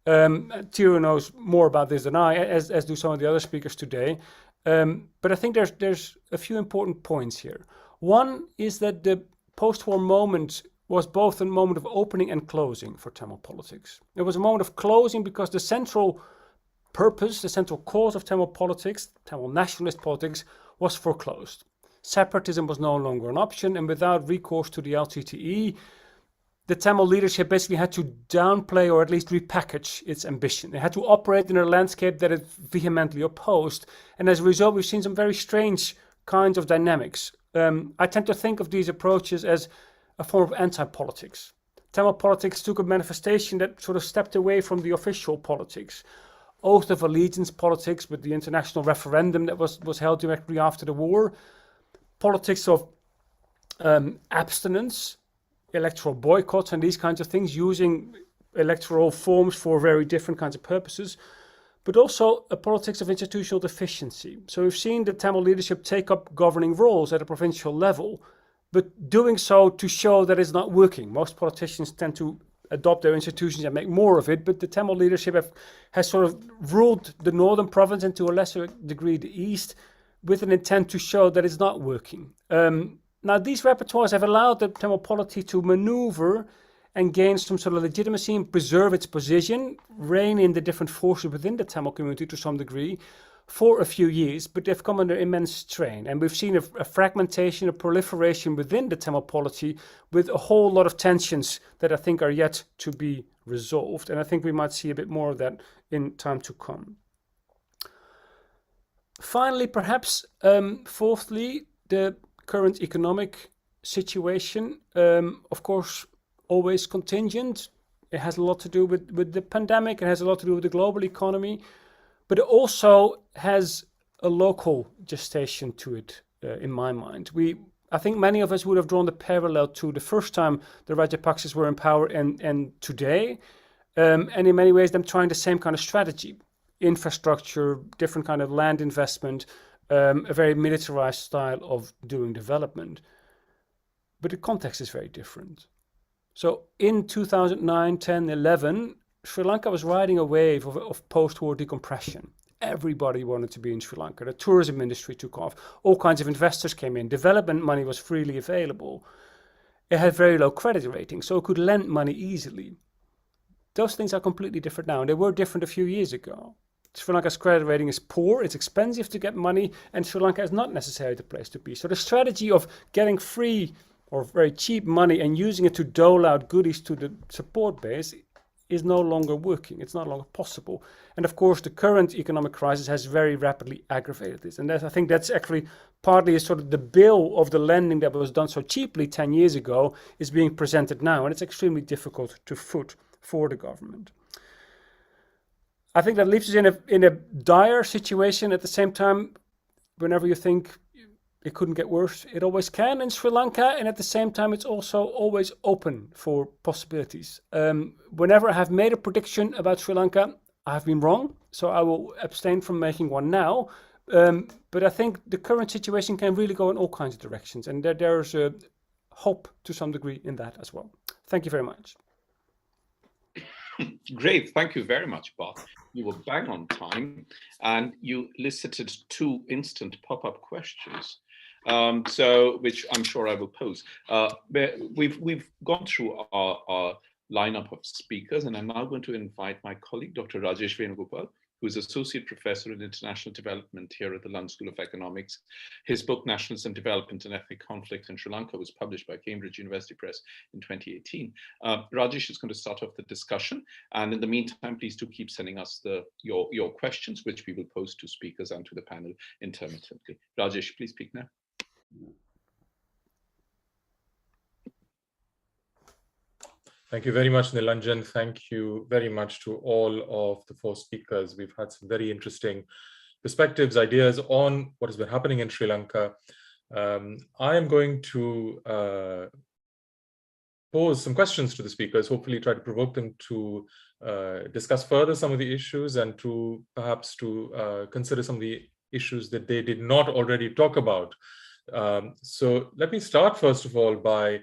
Thiru knows more about this than I, as do some of the other speakers today. But I think there's a few important points here. One is that the post-war moment was both a moment of opening and closing for Tamil politics. It was a moment of closing because the central purpose, the central cause of Tamil politics, Tamil nationalist politics, was foreclosed. Separatism was no longer an option, and without recourse to the LTTE, the Tamil leadership basically had to downplay or at least repackage its ambition. They had to operate in a landscape that it vehemently opposed, and as a result we've seen some very strange kinds of dynamics. I tend to think of these approaches as a form of anti-politics. Tamil politics took a manifestation that sort of stepped away from the official politics. Oath of allegiance politics with the international referendum that was held directly after the war. Politics of abstinence, electoral boycotts and these kinds of things, using electoral forms for very different kinds of purposes. But also a politics of institutional deficiency. So we've seen the Tamil leadership take up governing roles at a provincial level, but doing so to show that it's not working. Most politicians tend to adopt their institutions and make more of it, but the Tamil leadership has sort of ruled the northern province and to a lesser degree the east with an intent to show that it's not working. Now these repertoires have allowed the Tamil polity to maneuver and gain some sort of legitimacy and preserve its position, rein in the different forces within the Tamil community to some degree, for a few years, but they've come under immense strain. And we've seen a fragmentation, a proliferation within the Tamil polity with a whole lot of tensions that I think are yet to be resolved. And I think we might see a bit more of that in time to come. Finally, perhaps, fourthly, the current economic situation, of course, always contingent. It has a lot to do with the pandemic. It has a lot to do with the global economy. But it also has a local gestation to it, in my mind. I think many of us would have drawn the parallel to the first time the Rajapaksas were in power and today. And in many ways, them trying the same kind of strategy. Infrastructure, different kind of land investment, a very militarized style of doing development. But the context is very different. So in 2009, 10, 11, Sri Lanka was riding a wave of post-war decompression. Everybody wanted to be in Sri Lanka. The tourism industry took off. All kinds of investors came in. Development money was freely available. It had very low credit rating, so it could lend money easily. Those things are completely different now, and they were different a few years ago. Sri Lanka's credit rating is poor, it's expensive to get money, and Sri Lanka is not necessarily the place to be. So the strategy of getting free or very cheap money and using it to dole out goodies to the support base is no longer working. It's no longer possible. And of course, the current economic crisis has very rapidly aggravated this. And I think that's actually partly sort of the bill of the lending that was done so cheaply 10 years ago is being presented now. And it's extremely difficult to foot for the government. I think that leaves us in a dire situation. At the same time, whenever you think it couldn't get worse, it always can in Sri Lanka, and at the same time it's also always open for possibilities. Whenever I have made a prediction about Sri Lanka, I have been wrong, so I will abstain from making one now. But I think the current situation can really go in all kinds of directions, and there's a hope to some degree in that as well. Thank you very much. Great, thank you very much, Bart. You were bang on time, and you elicited 2 instant pop-up questions. Which I'm sure I will pose. We've gone through our lineup of speakers, and I'm now going to invite my colleague, Dr. Rajesh Venugopal, who is Associate Professor in International Development here at the London School of Economics. His book, Nationalism, Development and Ethnic Conflict in Sri Lanka, was published by Cambridge University Press in 2018. Rajesh is going to start off the discussion. And in the meantime, please do keep sending us your questions, which we will pose to speakers and to the panel intermittently. Rajesh, please speak now. Thank you very much, Nilanjan. Thank you very much to all of the 4 speakers. We've had some very interesting perspectives, ideas on what has been happening in Sri Lanka. I am going to pose some questions to the speakers, hopefully try to provoke them to discuss further some of the issues and to perhaps to consider some of the issues that they did not already talk about. So let me start, first of all, by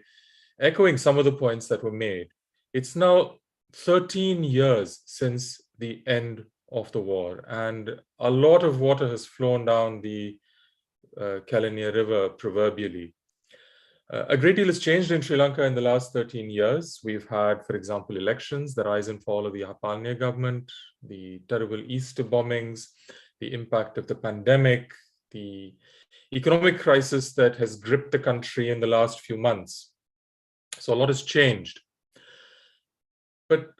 echoing some of the points that were made. It's now 13 years since the end of the war, and a lot of water has flown down the Kalaniya River, proverbially. A great deal has changed in Sri Lanka in the last 13 years. We've had, for example, elections, the rise and fall of the Hapalniya government, the terrible Easter bombings, the impact of the pandemic, the economic crisis that has gripped the country in the last few months. So a lot has changed. But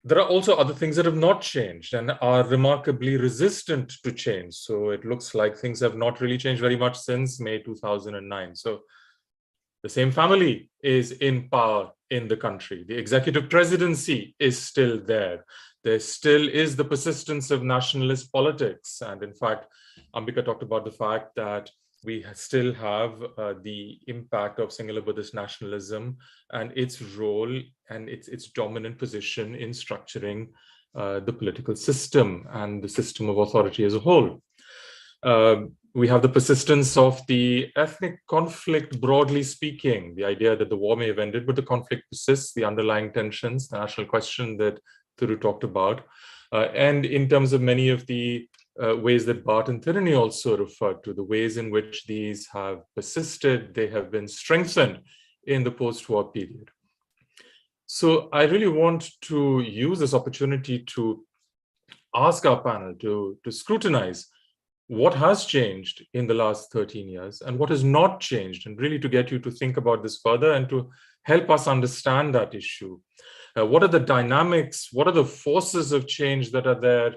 there are also other things that have not changed and are remarkably resistant to change. So it looks like things have not really changed very much since May 2009. So the same family is in power in the country. The executive presidency is still there. There still is the persistence of nationalist politics. And in fact, Ambika talked about the fact that we still have the impact of singular Buddhist nationalism and its role and its dominant position in structuring the political system and the system of authority as a whole. We have the persistence of the ethnic conflict, broadly speaking, the idea that the war may have ended, but the conflict persists, the underlying tensions, the national question that Thiru talked about. And in terms of many of the ways that Bart and Thiruni also referred to, the ways in which these have persisted, they have been strengthened in the post-war period. So I really want to use this opportunity to ask our panel to scrutinize what has changed in the last 13 years and what has not changed, and really to get you to think about this further and to help us understand that issue. What are the dynamics? What are the forces of change that are there?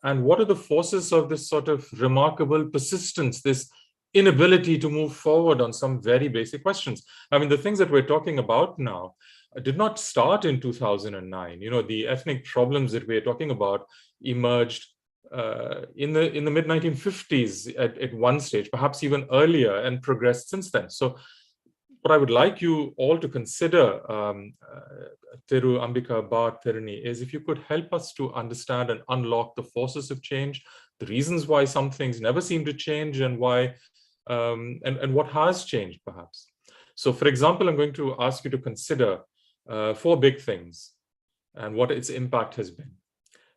And what are the forces of this sort of remarkable persistence, this inability to move forward on some very basic questions? I mean, the things that we're talking about now did not start in 2009. You know, the ethnic problems that we're talking about emerged in the mid-1950s at one stage, perhaps even earlier, and progressed since then. So what I would like you all to consider, Thiru, Ambika, Bart, Thiruni, is if you could help us to understand and unlock the forces of change, the reasons why some things never seem to change, and why, and what has changed, perhaps. So, for example, I'm going to ask you to consider 4 big things and what its impact has been.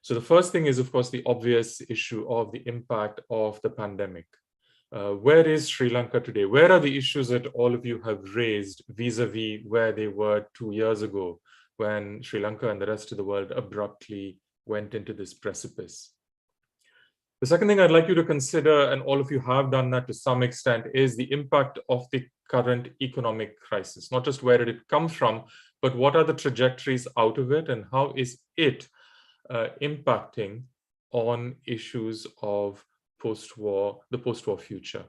So the first thing is, of course, the obvious issue of the impact of the pandemic. Where is Sri Lanka today? Where are the issues that all of you have raised vis-a-vis where they were 2 years ago, when Sri Lanka and the rest of the world abruptly went into this precipice? The second thing I'd like you to consider, and all of you have done that to some extent, is the impact of the current economic crisis. Not just where did it come from, but what are the trajectories out of it, and how is it impacting on issues of the post-war future?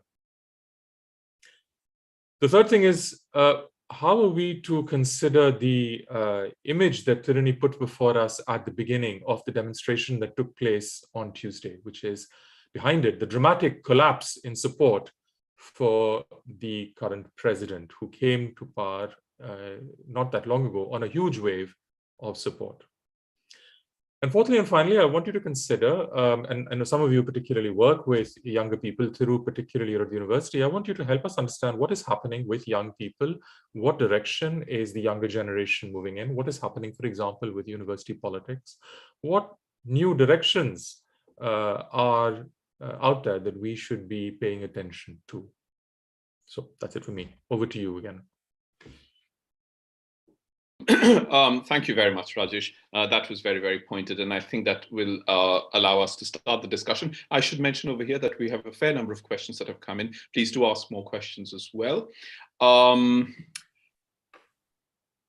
The third thing is, how are we to consider the image that Thiruni put before us at the beginning of the demonstration that took place on Tuesday, which is behind it, the dramatic collapse in support for the current president, who came to power not that long ago on a huge wave of support. And fourthly and finally, I want you to consider, and I know some of you particularly work with younger people, Thiru, particularly at the university, I want you to help us understand what is happening with young people, what direction is the younger generation moving in, what is happening, for example, with university politics, what new directions are out there that we should be paying attention to. So that's it for me. Over to you again. Thank you very much, Rajesh. That was very, very pointed, and I think that will allow us to start the discussion. I should mention over here that we have a fair number of questions that have come in. Please do ask more questions as well.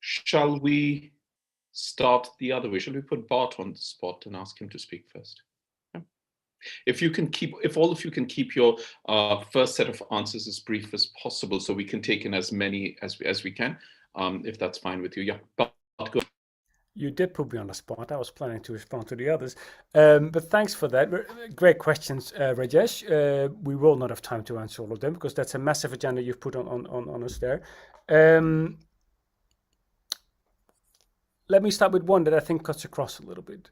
Shall we start the other way? Shall we put Bart on the spot and ask him to speak first? Yeah. If all of you can keep your first set of answers as brief as possible, so we can take in as many as we can. If that's fine with you. Yeah, but go. You did put me on the spot. I was planning to respond to the others. But thanks for that. Great questions, Rajesh. We will not have time to answer all of them because that's a massive agenda you've put on us there. Let me start with one that I think cuts across a little bit.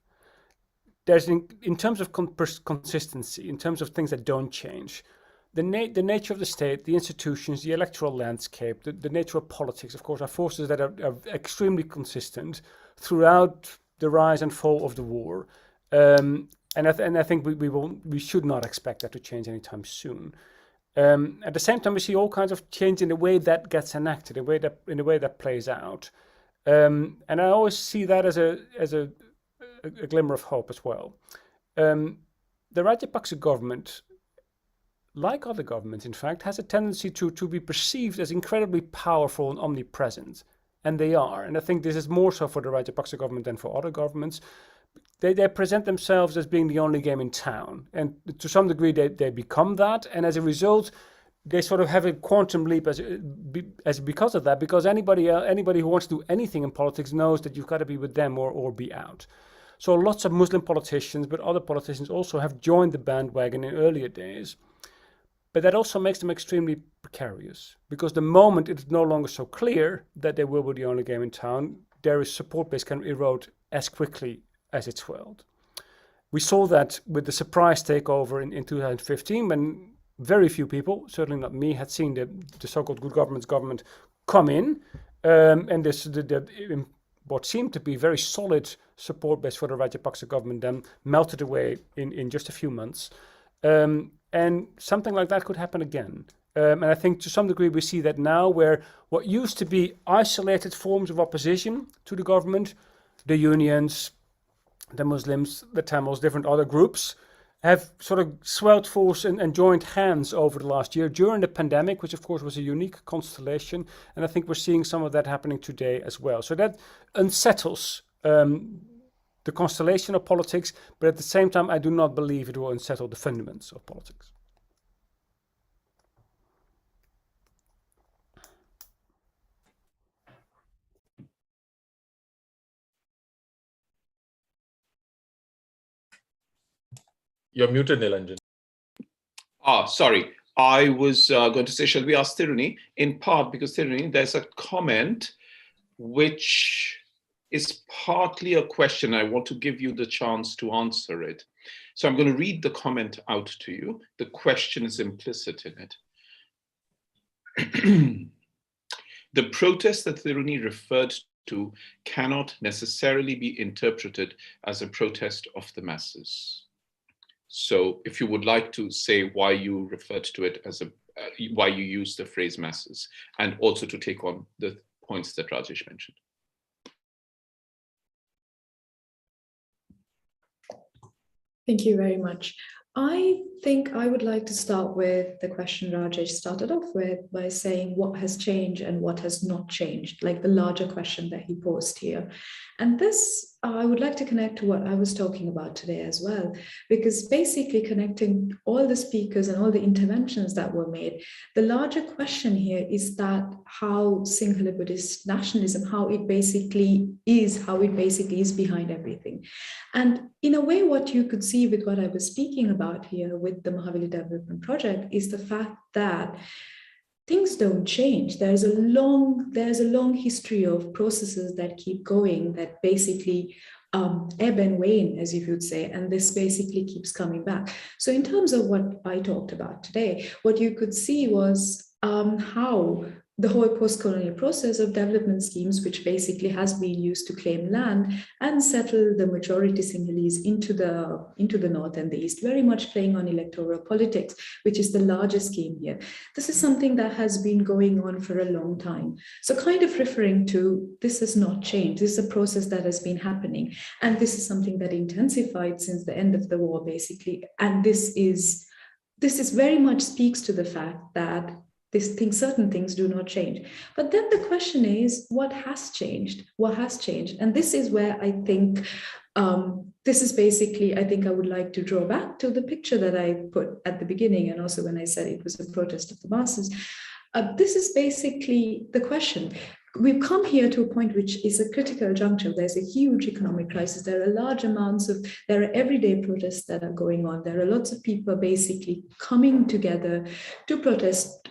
There's in terms of consistency, in terms of things that don't change, the nature of the state, the institutions, the electoral landscape, the nature of politics, of course, are forces that are extremely consistent throughout the rise and fall of the war. And I think we should not expect that to change anytime soon. At the same time, we see all kinds of change in the way that gets enacted, in the way that plays out. And I always see that as a glimmer of hope as well. The Rajapaksa government, like other governments, in fact, has a tendency to be perceived as incredibly powerful and omnipresent. And they are. And I think this is more so for the Rajapaksa government than for other governments. They present themselves as being the only game in town. And to some degree, they become that. And as a result, they sort of have a quantum leap as because of that. Because anybody who wants to do anything in politics knows that you've got to be with them or be out. So lots of Muslim politicians, but other politicians also have joined the bandwagon in earlier days. But that also makes them extremely precarious, because the moment it's no longer so clear that they will be the only game in town, their support base can erode as quickly as it swelled. We saw that with the surprise takeover in 2015, when very few people, certainly not me, had seen the so-called good government come in, and what seemed to be very solid support base for the Rajapaksa government then melted away in just a few months. And something like that could happen again. And I think to some degree we see that now, where what used to be isolated forms of opposition to the government, the unions, the Muslims, the Tamils, different other groups, have sort of swelled force and joined hands over the last year during the pandemic, which of course was a unique constellation. And I think we're seeing some of that happening today as well. So that unsettles the constellation of politics, but at the same time, I do not believe it will unsettle the fundaments of politics. You're muted, Nilanjan. Sorry. I was going to say, shall we ask Thiruni? In part because, Thiruni, there's a comment which is partly a question. I want to give you the chance to answer it. So I'm going to read the comment out to you. The question is implicit in it. The protest that Thiruni referred to cannot necessarily be interpreted as a protest of the masses. So if you would like to say why you referred to it as why you use the phrase masses, and also to take on the points that Rajesh mentioned. Thank you very much. I think I would like to start with the question Rajesh started off with by saying what has changed and what has not changed, like the larger question that he posed here. And this, I would like to connect to what I was talking about today as well, because basically connecting all the speakers and all the interventions that were made, the larger question here is that how Sinhala Buddhist nationalism, how it basically is behind everything. And in a way, what you could see with what I was speaking about here with the Mahavili Development Project is the fact that things don't change. There's a long history of processes that keep going, that basically ebb and wane, as you would say, and this basically keeps coming back. So in terms of what I talked about today, what you could see was how the whole post-colonial process of development schemes, which basically has been used to claim land and settle the majority Sinhalese into the north and the east, very much playing on electoral politics, which is the largest scheme here. This is something that has been going on for a long time. So kind of referring to, this has not changed. This is a process that has been happening. And this is something that intensified since the end of the war, basically. And this is very much speaks to the fact that certain things do not change. But then the question is, what has changed? What has changed? And this is where I think, this is basically, I think I would like to draw back to the picture that I put at the beginning, and also when I said it was a protest of the masses. This is basically the question. We've come here to a point which is a critical juncture. There's a huge economic crisis. There are everyday protests that are going on. There are lots of people basically coming together to protest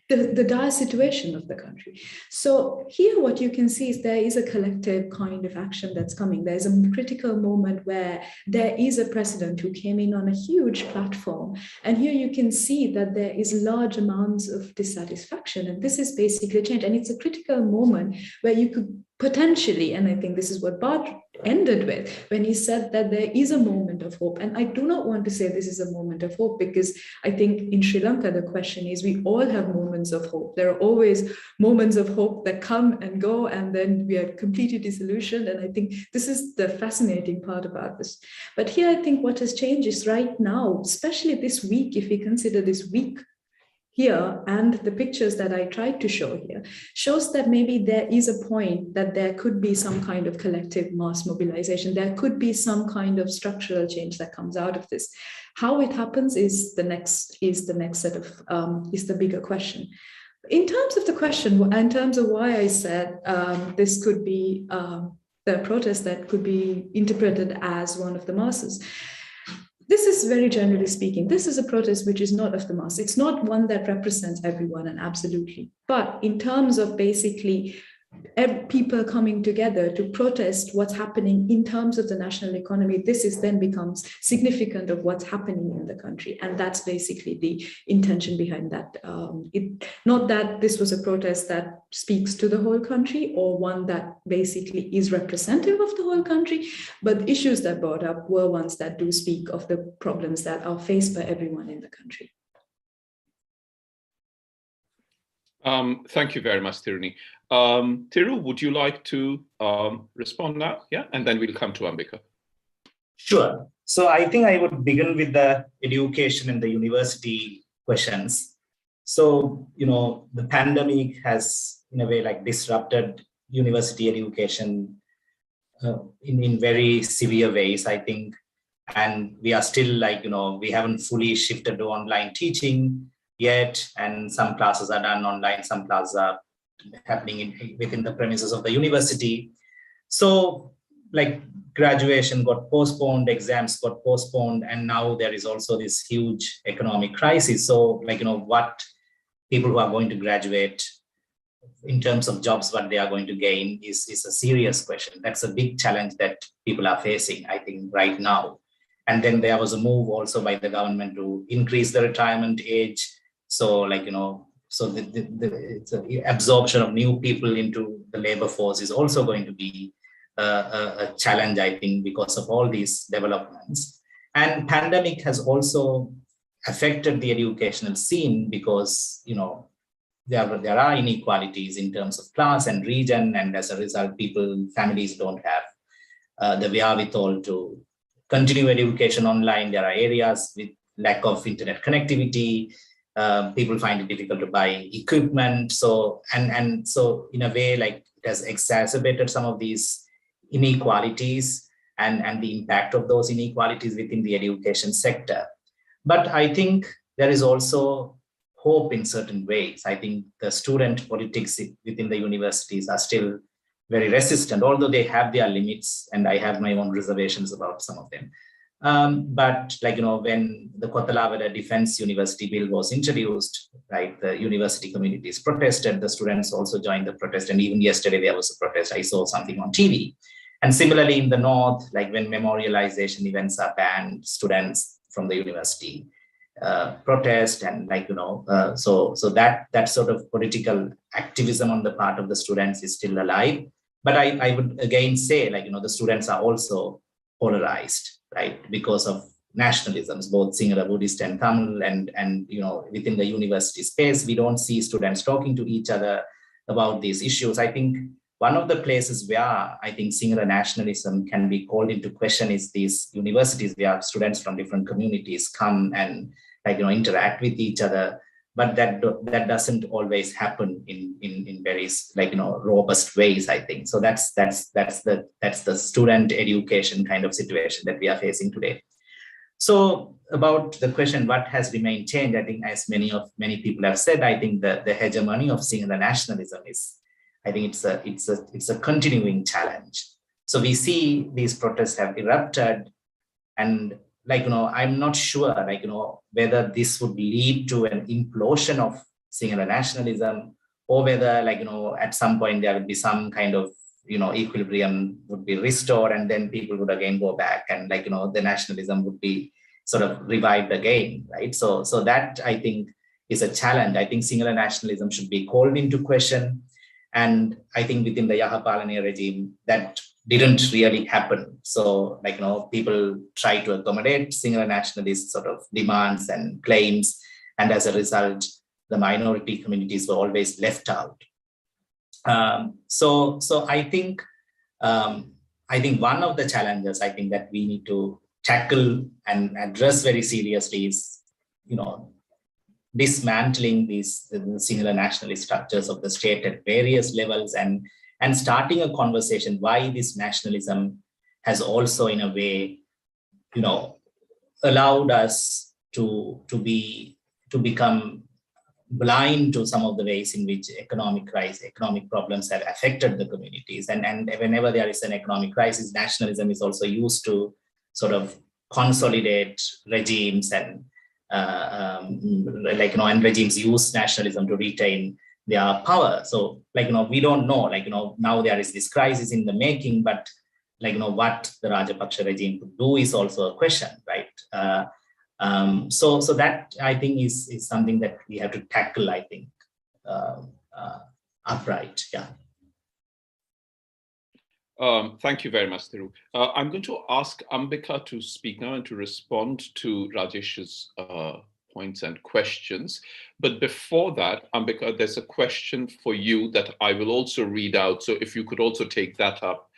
the dire situation of the country. So here what you can see is there is a collective kind of action that's coming. There's a critical moment where there is a president who came in on a huge platform. And here you can see that there is large amounts of dissatisfaction. And this is basically change. And it's a critical moment where you could potentially, and I think this is what Bart ended with, when he said that there is a moment of hope. And I do not want to say this is a moment of hope, because I think in Sri Lanka, the question is, we all have moments of hope. There are always moments of hope that come and go, and then we are completely disillusioned. And I think this is the fascinating part about this. But here, I think what has changed is right now, especially this week, if we consider this week here, and the pictures that I tried to show here, shows that maybe there is a point that there could be some kind of collective mass mobilization. There could be some kind of structural change that comes out of this. How it happens is the bigger question. In terms of the question, in terms of why I said this could be the protest that could be interpreted as one of the masses. This is very generally speaking, this is a protest which is not of the mass. It's not one that represents everyone, and absolutely. But in terms of basically people coming together to protest what's happening in terms of the national economy, this is then becomes significant of what's happening in the country. And that's basically the intention behind that. Not that this was a protest that speaks to the whole country or one that basically is representative of the whole country, but the issues that brought up were ones that do speak of the problems that are faced by everyone in the country. Thank you very much, Thiruni. Thiru, would you like to respond now? Yeah, and then we'll come to Ambika. Sure. So I think I would begin with the education and the university questions. So, the pandemic has, in a way, like disrupted university education in very severe ways, I think. And we are still we haven't fully shifted to online teaching yet, and some classes are done online, some classes are happening within the premises of the university. So graduation got postponed, exams got postponed, and now there is also this huge economic crisis. So what people who are going to graduate in terms of jobs, what they are going to gain is a serious question. That's a big challenge that people are facing, I think, right now. And then there was a move also by the government to increase the retirement age. So so the absorption of new people into the labor force is also going to be a challenge, I think, because of all these developments. And pandemic has also affected the educational scene because, there are inequalities in terms of class and region. And as a result, families don't have the wherewithal to continue education online. There are areas with lack of internet connectivity. People find it difficult to buy equipment. So, and so in a way, like it has exacerbated some of these inequalities and the impact of those inequalities within the education sector. But I think there is also hope in certain ways. I think the student politics within the universities are still very resistant, although they have their limits, and I have my own reservations about some of them. But like, when the Kotalavada Defense University Bill was introduced, right, the university communities protested, the students also joined the protest. And even yesterday there was a protest. I saw something on TV. And similarly in the North, like when memorialization events are banned, students from the university protest, and like, so that sort of political activism on the part of the students is still alive. But I would again say, like, the students are also polarized, right, because of nationalisms, both Sinhala, Buddhist and Tamil, and within the university space, we don't see students talking to each other about these issues. I think one of the places where I think Sinhala nationalism can be called into question is these universities where students from different communities come and like, interact with each other. But that doesn't always happen in very like, robust ways, I think. So that's the student education kind of situation that we are facing today. So about the question, what has remained changed? I think as many people have said, I think the hegemony of Sinhala nationalism is, I think it's a continuing challenge. So we see these protests have erupted, and like, I'm not sure, like, whether this would lead to an implosion of Sinhala nationalism, or whether, like, at some point there would be some kind of, equilibrium would be restored, and then people would again go back, and like, the nationalism would be sort of revived again, right? So that, I think, is a challenge. I think Sinhala nationalism should be called into question. And I think within the Yahapalana regime, that didn't really happen. So, like, people try to accommodate Sinhala nationalist sort of demands and claims. And as a result, the minority communities were always left out. So I think one of the challenges, I think, that we need to tackle and address very seriously is, dismantling the Sinhala nationalist structures of the state at various levels, and starting a conversation why this nationalism has also, in a way, allowed us to become blind to some of the ways in which economic problems have affected the communities. And whenever there is an economic crisis, nationalism is also used to sort of consolidate regimes, and and regimes use nationalism to retain their power. So, like, we don't know, like, now there is this crisis in the making, but like, what the Rajapaksa regime could do is also a question, right? So that, I think, is something that we have to tackle, I think, upright. Yeah. Thank you very much, Thiru. I'm going to ask Ambika to speak now and to respond to Rajesh's points and questions. But before that, Ambika, there's a question for you that I will also read out. So if you could also take that up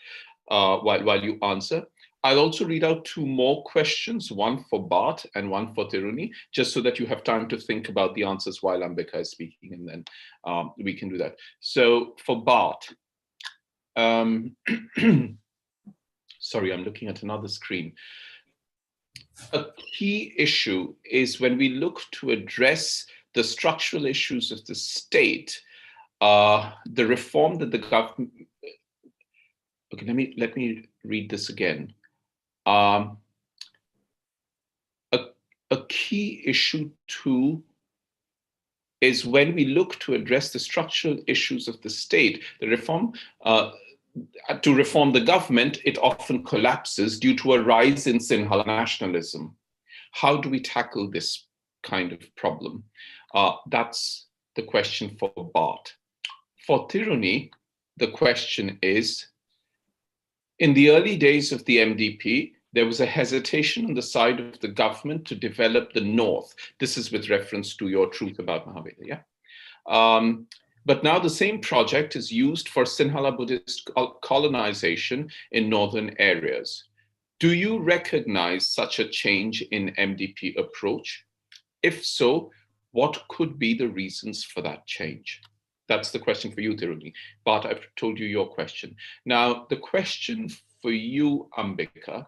while you answer. I'll also read out two more questions, one for Bart and one for Thiruni, just so that you have time to think about the answers while Ambika is speaking, and then we can do that. So for Bart, sorry, I'm looking at another screen. A key issue is when we look to address the structural issues of the state, the reform that the government, okay, let me read this again. A key issue too is when we look to address the structural issues of the state, the reform, to reform the government, it often collapses due to a rise in Sinhala nationalism. How do we tackle this kind of problem? That's the question for Bart. For Thiruni, the question is, in the early days of the MDP, there was a hesitation on the side of the government to develop the North. This is with reference to your truth about Mahavira, yeah? But now the same project is used for Sinhala Buddhist colonization in northern areas. Do you recognize such a change in MDP approach? If so, what could be the reasons for that change? That's the question for you, Thiruni. Bart, I've told you your question. Now, the question for you, Ambika,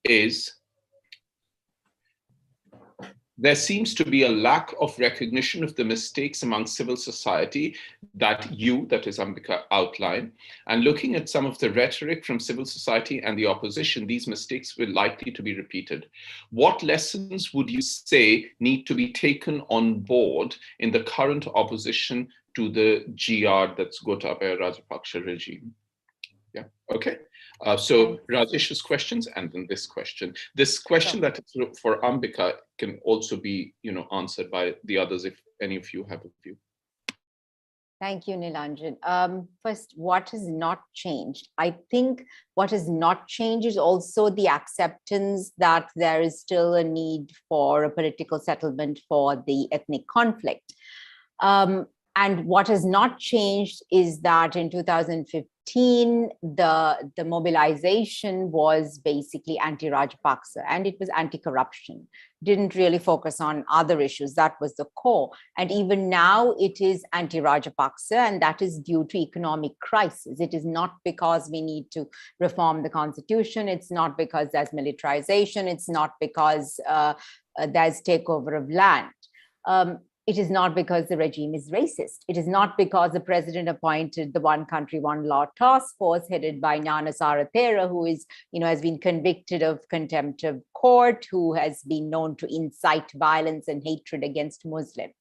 is there seems to be a lack of recognition of the mistakes among civil society that is Ambika, outlined. And looking at some of the rhetoric from civil society and the opposition, these mistakes were likely to be repeated. What lessons would you say need to be taken on board in the current opposition to the GR, that's Gotabaya Rajapaksa regime? Yeah, okay. So Rajesh's questions and then this question. This question that is for Ambika can also be, answered by the others if any of you have a view. Thank you, Nilanjan. First, what has not changed? I think what has not changed is also the acceptance that there is still a need for a political settlement for the ethnic conflict. And what has not changed is that in 2015, the mobilization was basically anti-Rajapaksa and it was anti-corruption. Didn't really focus on other issues. That was the core. And even now it is anti-Rajapaksa, and that is due to economic crisis. It is not because we need to reform the constitution. It's not because there's militarization. It's not because there's takeover of land. It is not because the regime is racist. It is not because the president appointed the One Country, One Law task force headed by Nana Sarathera, who is, has been convicted of contempt of court, who has been known to incite violence and hatred against Muslims.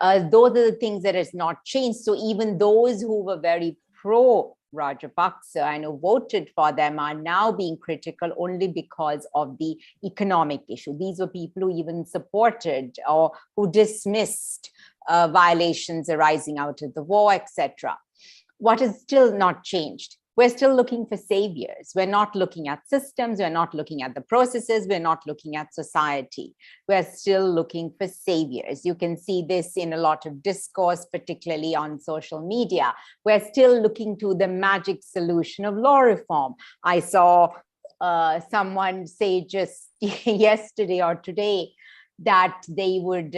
Those are the things that has not changed. So even those who were very pro Rajapaksa and who voted for them are now being critical only because of the economic issue. These were people who even supported or who dismissed violations arising out of the war, etc. What is still not changed? We're still looking for saviors. We're not looking at systems. We're not looking at the processes. We're not looking at society. We're still looking for saviors. You can see this in a lot of discourse, particularly on social media. We're still looking to the magic solution of law reform. I saw someone say just yesterday or today that they would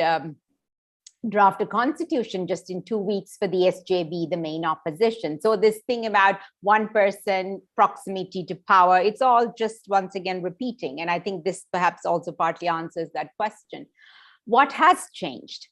draft a constitution just in 2 weeks for the SJB, the main opposition. So this thing about one person, proximity to power, it's all just once again repeating. And I think this perhaps also partly answers that question. What has changed?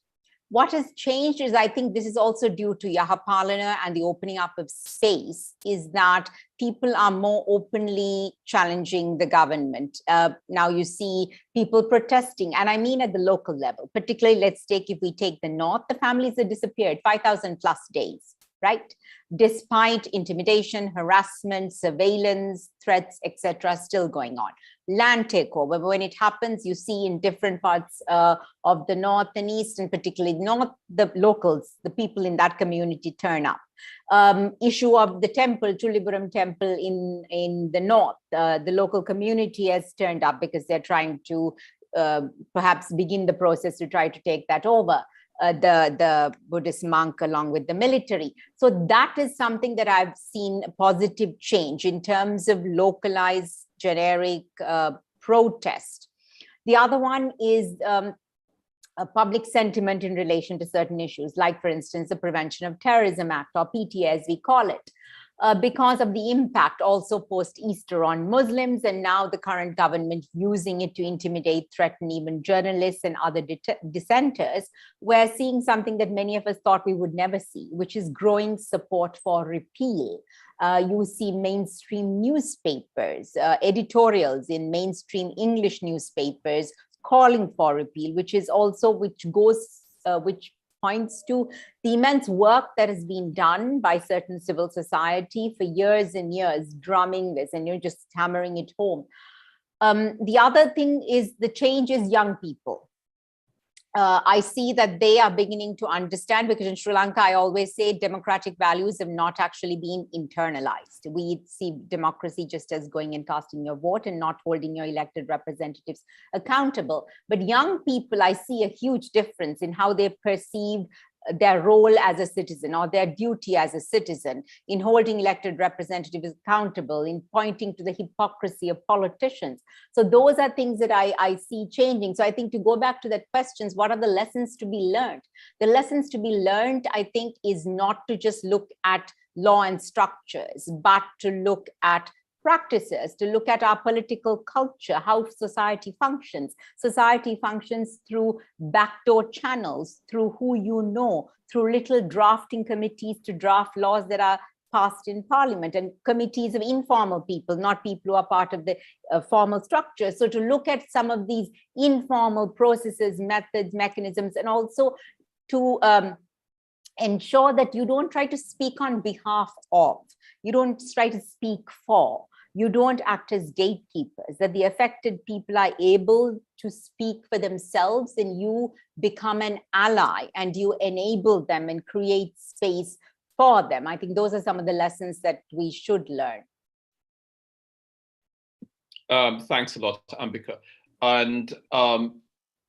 What has changed is, I think this is also due to Yahapalana and the opening up of space, is that people are more openly challenging the government. Now you see people protesting, and I mean at the local level, particularly if we take the North, the families that disappeared 5,000 plus days, right? Despite intimidation, harassment, surveillance, threats, etc., still going on. Land takeover, when it happens, you see in different parts of the North and East, and particularly North, the locals, the people in that community turn up. Issue of the temple, Tullipuram temple in the North, the local community has turned up because they're trying to perhaps begin the process to try to take that over. The Buddhist monk along with the military. So that is something that I've seen a positive change in terms of localized generic protest. The other one is a public sentiment in relation to certain issues, like for instance, the Prevention of Terrorism Act, or PTA as we call it. Because of the impact also post-Easter on Muslims, and now the current government using it to intimidate, threaten even journalists and other dissenters, we're seeing something that many of us thought we would never see, which is growing support for repeal. You see mainstream newspapers, editorials in mainstream English newspapers calling for repeal, which points to the immense work that has been done by certain civil society for years and years, drumming this, and you're just hammering it home. The other thing is the change is young people. I see that they are beginning to understand, because in Sri Lanka, I always say democratic values have not actually been internalized. We see democracy just as going and casting your vote and not holding your elected representatives accountable. But young people, I see a huge difference in how they perceive their role as a citizen or their duty as a citizen, in holding elected representatives accountable, in pointing to the hypocrisy of politicians. So those are things that I see changing. So I think, to go back to that questions, what are the lessons to be learned? The lessons to be learned, I think, is not to just look at law and structures, but to look at practices, to look at our political culture, how society functions. Society functions through backdoor channels, through who you know, through little drafting committees to draft laws that are passed in parliament, and committees of informal people, not people who are part of the formal structure. So to look at some of these informal processes, methods, mechanisms, and also to ensure that you don't try to speak on behalf of, you don't try to speak for, you don't act as gatekeepers, that the affected people are able to speak for themselves, and you become an ally and you enable them and create space for them. I think those are some of the lessons that we should learn. Thanks a lot, Ambika. And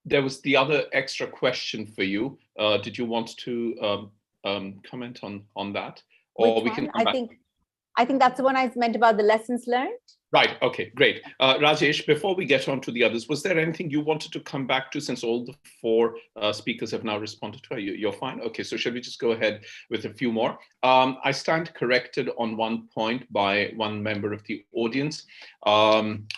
there was the other extra question for you. Did you want to comment on that? Or we can come back? I think that's the one I meant about the lessons learned. Right. Okay, great. Rajesh, before we get on to the others, was there anything you wanted to come back to, since all the four speakers have now responded to her? You're fine? Okay, so shall we just go ahead with a few more? I stand corrected on one point by one member of the audience,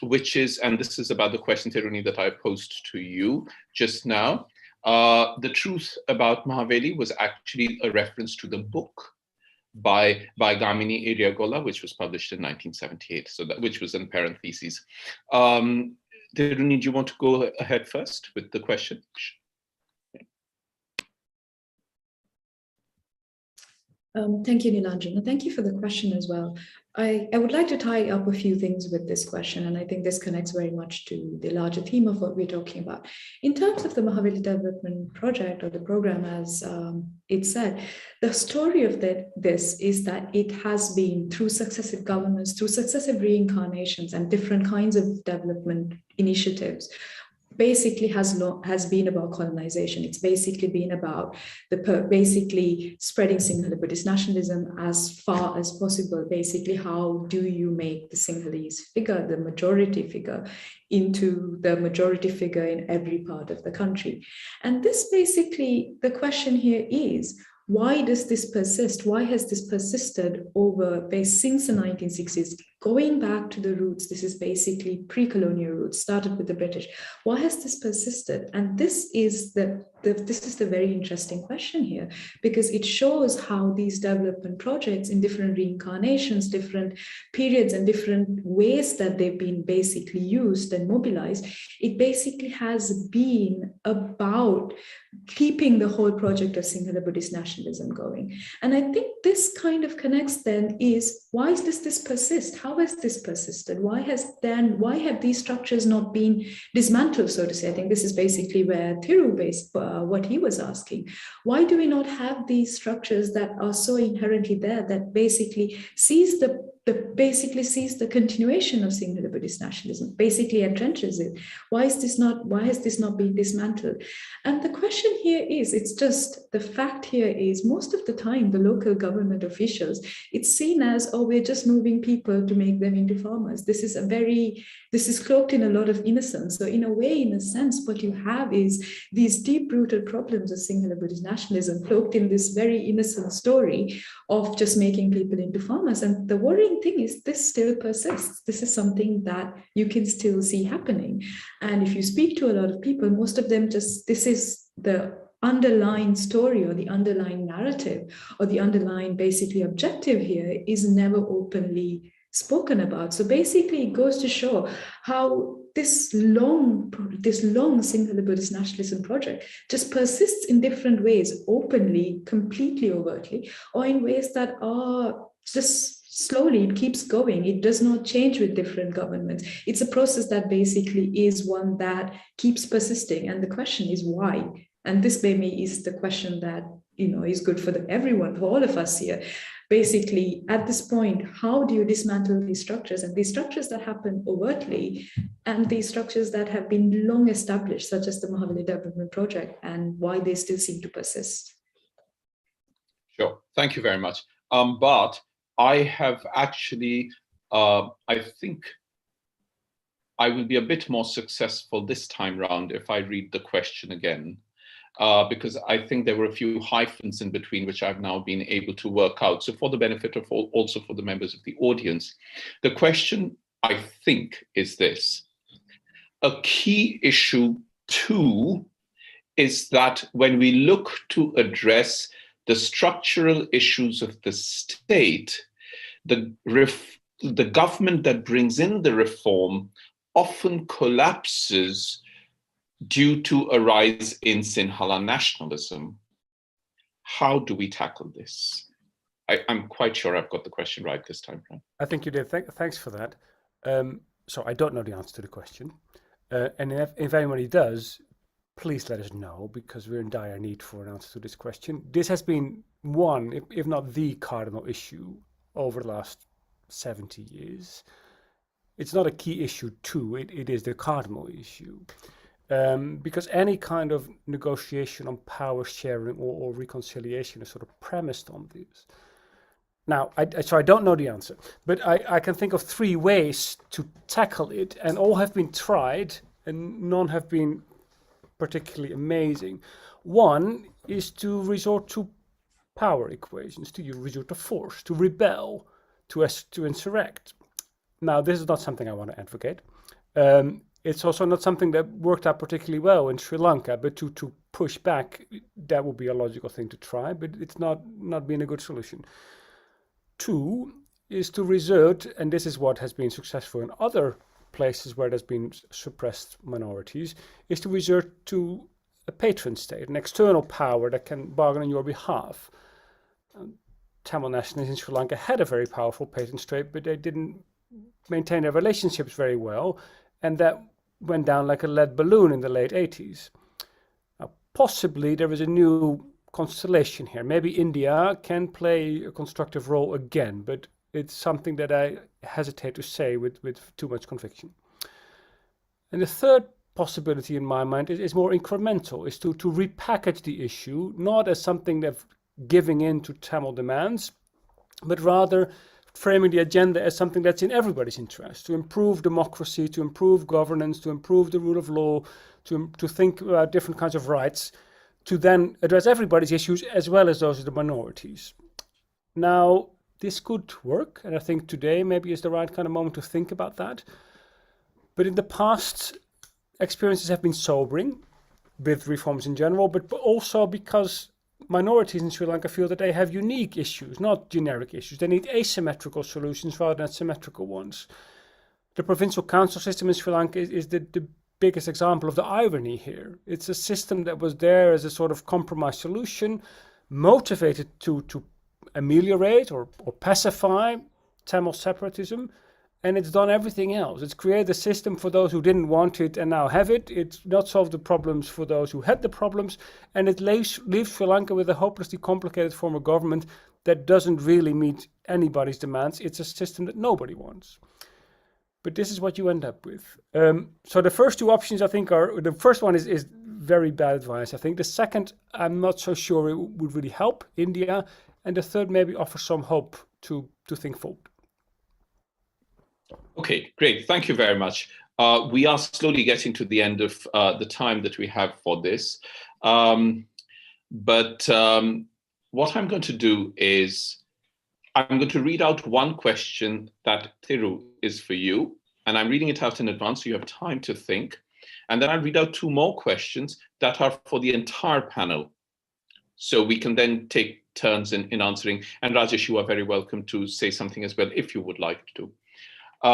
which is, and this is about the question, Thiruni, that I posed to you just now. The truth about Mahaveli was actually a reference to the book by Gamini Iriagola, which was published in 1978, so that, which was in parentheses. Thiruni, do you want to go ahead first with the question? Thank you, Nilanjan, and thank you for the question as well. I would like to tie up a few things with this question, and I think this connects very much to the larger theme of what we're talking about. In terms of the Mahaveli Development Project, or the program, as it said, the story of this is that it has been, through successive governments, through successive reincarnations and different kinds of development initiatives, basically has been about colonization. It's basically been about basically spreading Sinhala Buddhist nationalism as far as possible. Basically, how do you make the Sinhalese figure, the majority figure, into the majority figure in every part of the country? And this basically, the question here is, why does this persist? Why has this persisted since the 1960s? Going back to the roots, this is basically pre-colonial roots, started with the British. Why has this persisted? And this is the very interesting question here, because it shows how these development projects in different reincarnations, different periods, and different ways that they've been basically used and mobilized, it basically has been about keeping the whole project of Sinhala Buddhist nationalism going. And I think this kind of connects then is, why does this persist? How has this persisted? Why have these structures not been dismantled, so to say? I think this is basically where Thiru what he was asking. Why do we not have these structures that are so inherently there, that basically sees the continuation of Sinhala Buddhist nationalism, basically entrenches it? Why has this not been dismantled? And the question here is, it's just, the fact here is, most of the time the local government officials, it's seen as, oh, we're just moving people to make them into farmers. This is cloaked in a lot of innocence. So in a way, in a sense, what you have is these deep-rooted problems of Sinhala Buddhist nationalism cloaked in this very innocent story of just making people into farmers. And the worrying thing is, this still persists. This is something that you can still see happening. And if you speak to a lot of people, most of them this is the underlying story, or the underlying narrative, or the underlying basically objective here is never openly spoken about. So basically it goes to show how this long Sinhala Buddhist nationalism project just persists in different ways, openly, completely overtly, or in ways that are just slowly, it keeps going. It does not change with different governments. It's a process that basically is one that keeps persisting. And the question is why? And this maybe is the question that, is good for everyone, for all of us here. Basically, at this point, how do you dismantle these structures, and these structures that happen overtly, and these structures that have been long established, such as the Mahaveli Development Project, and why they still seem to persist? Sure. Thank you very much. But I have actually, I think I will be a bit more successful this time round if I read the question again, because I think there were a few hyphens in between, which I've now been able to work out. So for the benefit of all, also for the members of the audience, the question, I think, is this. A key issue, too, is that when we look to address the structural issues of the state, the government that brings in the reform often collapses due to a rise in Sinhala nationalism. How do we tackle this? I'm quite sure I've got the question right this time around. I think you did. Thanks for that. So I don't know the answer to the question. And if anybody does, please let us know, because we're in dire need for an answer to this question. This has been one, if not the cardinal issue over the last 70 years. It's not a key issue too, it is the cardinal issue. Because any kind of negotiation on power sharing or reconciliation is sort of premised on this. Now, so I don't know the answer, but I can think of 3 ways to tackle it, and all have been tried, and none have been particularly amazing. One is to resort to power equations, to resort to force, to rebel, to insurrect. Now, this is not something I want to advocate. It's also not something that worked out particularly well in Sri Lanka, but to push back, that would be a logical thing to try, but it's not been a good solution. 2 is to resort, and this is what has been successful in other places where there's been suppressed minorities, is to resort to a patron state, an external power that can bargain on your behalf. Tamil nationalists in Sri Lanka had a very powerful patron state, but they didn't maintain their relationships very well, and that went down like a lead balloon in the late 80s. Now, possibly there is a new constellation here. Maybe India can play a constructive role again, but it's something that I hesitate to say with too much conviction. And the third possibility in my mind is more incremental, is to repackage the issue, not as something that's giving in to Tamil demands, but rather framing the agenda as something that's in everybody's interest, to improve democracy, to improve governance, to improve the rule of law, to think about different kinds of rights, to then address everybody's issues as well as those of the minorities. Now, this could work, and I think today maybe is the right kind of moment to think about that. But in the past, experiences have been sobering with reforms in general, but also because minorities in Sri Lanka feel that they have unique issues, not generic issues. They need asymmetrical solutions rather than symmetrical ones. The provincial council system in Sri Lanka is the biggest example of the irony here. It's a system that was there as a sort of compromise solution, motivated to ameliorate or pacify Tamil separatism, and it's done everything else. It's created a system for those who didn't want it and now have it. It's not solved the problems for those who had the problems, and it leaves Sri Lanka with a hopelessly complicated form of government that doesn't really meet anybody's demands. It's a system that nobody wants. But this is what you end up with. So the first 2 options, I think, are, the first one is very bad advice. I think the second, I'm not so sure it would really help India. And the third maybe offers some hope to think forward. Okay, great. Thank you very much. We are slowly getting to the end of the time that we have for this. But what I'm going to do is I'm going to read out one question that, Thiru, is for you. And I'm reading it out in advance so you have time to think. And then I'll read out 2 more questions that are for the entire panel. So we can then take turns in answering. And Rajesh, you are very welcome to say something as well if you would like to.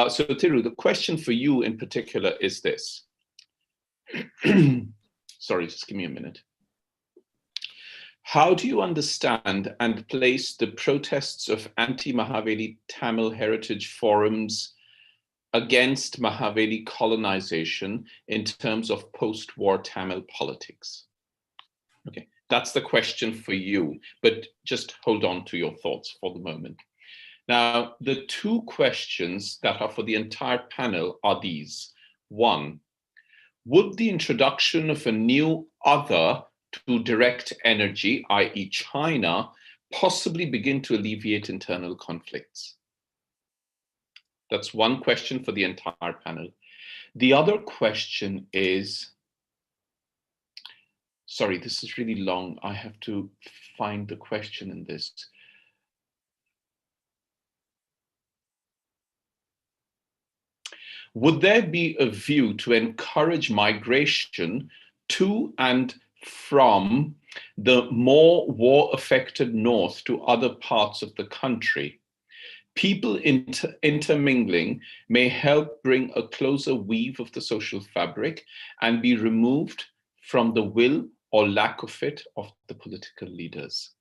So Thiru, the question for you in particular is this. Sorry, just give me a minute. How do you understand and place the protests of anti-Mahaveli Tamil heritage forums against Mahaveli colonization in terms of post-war Tamil politics? Okay, that's the question for you, but just hold on to your thoughts for the moment. Now, the 2 questions that are for the entire panel are these. 1, would the introduction of a new other to direct energy, i.e. China, possibly begin to alleviate internal conflicts? That's one question for the entire panel. The other question is, sorry, this is really long. I have to find the question in this. Would there be a view to encourage migration to and from the more war-affected north to other parts of the country? People intermingling may help bring a closer weave of the social fabric and be removed from the will or lack of it of the political leaders.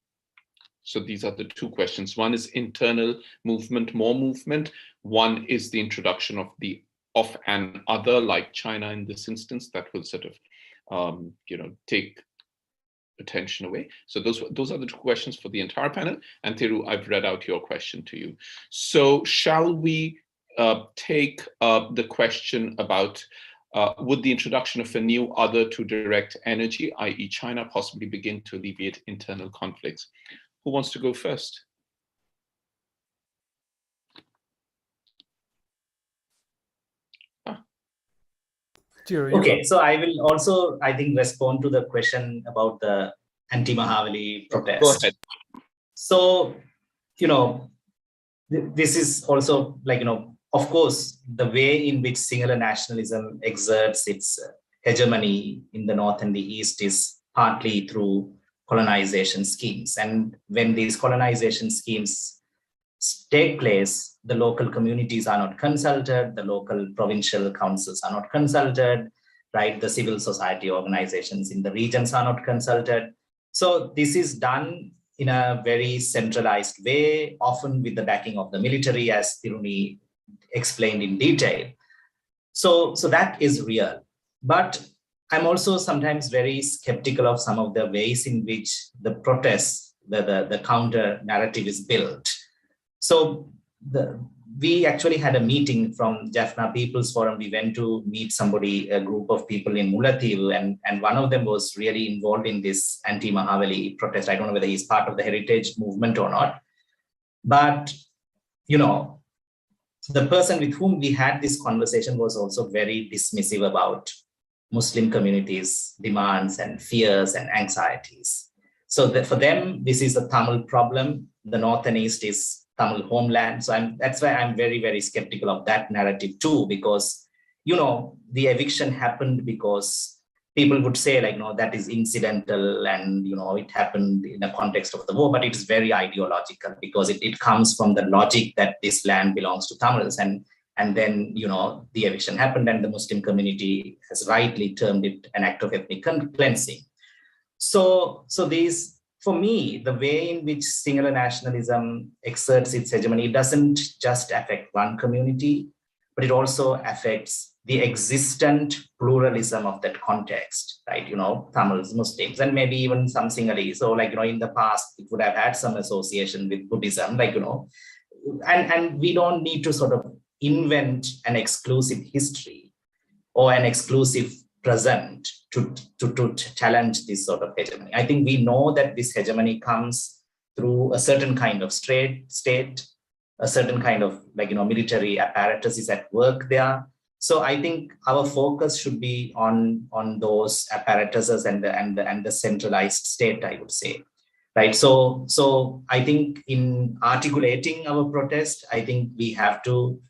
So these are the two questions. One is internal movement, more movement. One is the introduction of an other, like China in this instance, that will sort of, take attention away. So those are the two questions for the entire panel. And Thiru, I've read out your question to you. So shall we take the question about would the introduction of a new other to direct energy, i.e. China, possibly begin to alleviate internal conflicts? Who wants to go first? Okay, so I will also, I think, respond to the question about the anti-Mahavali protest. Go ahead. So, this is also like, of course, the way in which singular nationalism exerts its hegemony in the North and the East is partly through colonization schemes. And when these colonization schemes take place, the local communities are not consulted, the local provincial councils are not consulted, right? The civil society organizations in the regions are not consulted. So this is done in a very centralized way, often with the backing of the military, as Thiruni explained in detail. So that is real. But I'm also sometimes very skeptical of some of the ways in which the protests, the counter narrative is built. So we actually had a meeting from Jaffna People's Forum. We went to meet a group of people in Mullaitivu, and one of them was really involved in this anti-Mahavali protest. I don't know whether he's part of the heritage movement or not. But, the person with whom we had this conversation was also very dismissive about Muslim communities' demands and fears and anxieties. So that for them, this is a Tamil problem. The North and East is Tamil homeland. So that's why I'm very, very skeptical of that narrative too, because, the eviction happened because people would say like, no, that is incidental and, it happened in the context of the war, but it is very ideological because it comes from the logic that this land belongs to Tamils. And then, the eviction happened and the Muslim community has rightly termed it an act of ethnic cleansing. So these, for me, the way in which singular nationalism exerts its hegemony doesn't just affect one community, but it also affects the existent pluralism of that context, right? Tamils, Muslims, and maybe even some Sinhalese. So like, in the past, it would have had some association with Buddhism, like, and we don't need to sort of invent an exclusive history or an exclusive present to challenge this sort of hegemony. I think we know that this hegemony comes through a certain kind of state, a certain kind of military apparatus is at work there. So I think our focus should be on those apparatuses and the centralized state, I would say, right? So I think in articulating our protest, I think we have to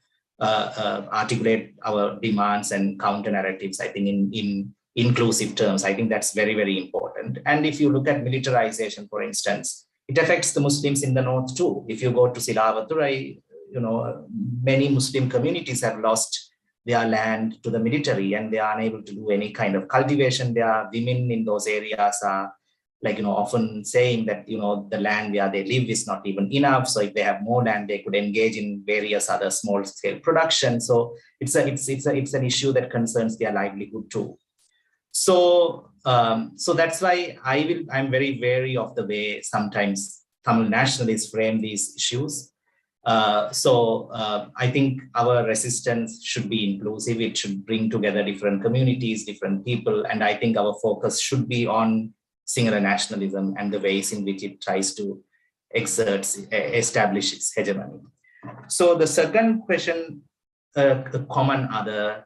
articulate our demands and counter narratives, I think in inclusive terms. I think that's very, very important. And if you look at militarization, for instance, it affects the Muslims in the North too. If you go to Silavaturai, many Muslim communities have lost their land to the military and they are unable to do any kind of cultivation. There are women in those areas are often saying that, the land where they live is not even enough. So if they have more land, they could engage in various other small scale production. So it's an issue that concerns their livelihood too. So that's why I'm very wary of the way sometimes Tamil nationalists frame these issues. I think our resistance should be inclusive. It should bring together different communities, different people. And I think our focus should be on singular nationalism and the ways in which it tries to establishes hegemony. So the second question, the common other,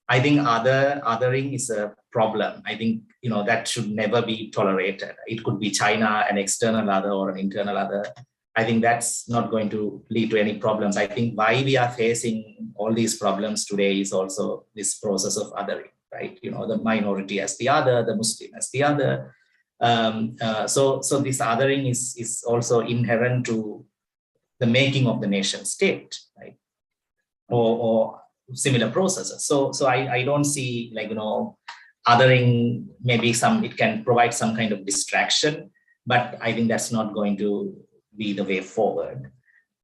I think othering is a problem. I think, that should never be tolerated. It could be China, an external other or an internal other. I think that's not going to lead to any problems. I think why we are facing all these problems today is also this process of othering, right? The minority as the other, the Muslim as the other. So this othering is also inherent to the making of the nation state, right? Or similar processes. So I don't see, othering, maybe it can provide some kind of distraction, but I think that's not going to be the way forward.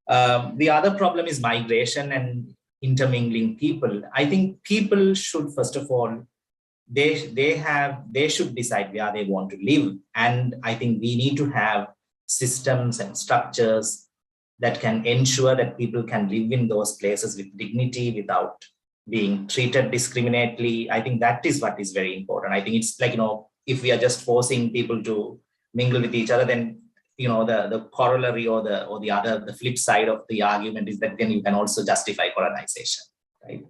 The other problem is migration and intermingling people. I think people should, first of all, they should decide where they want to live. And I think we need to have systems and structures that can ensure that people can live in those places with dignity without being treated discriminately. I think that is what is very important. I think it's like, if we are just forcing people to mingle with each other, then the corollary or the flip side of the argument is that then you can also justify colonization, right?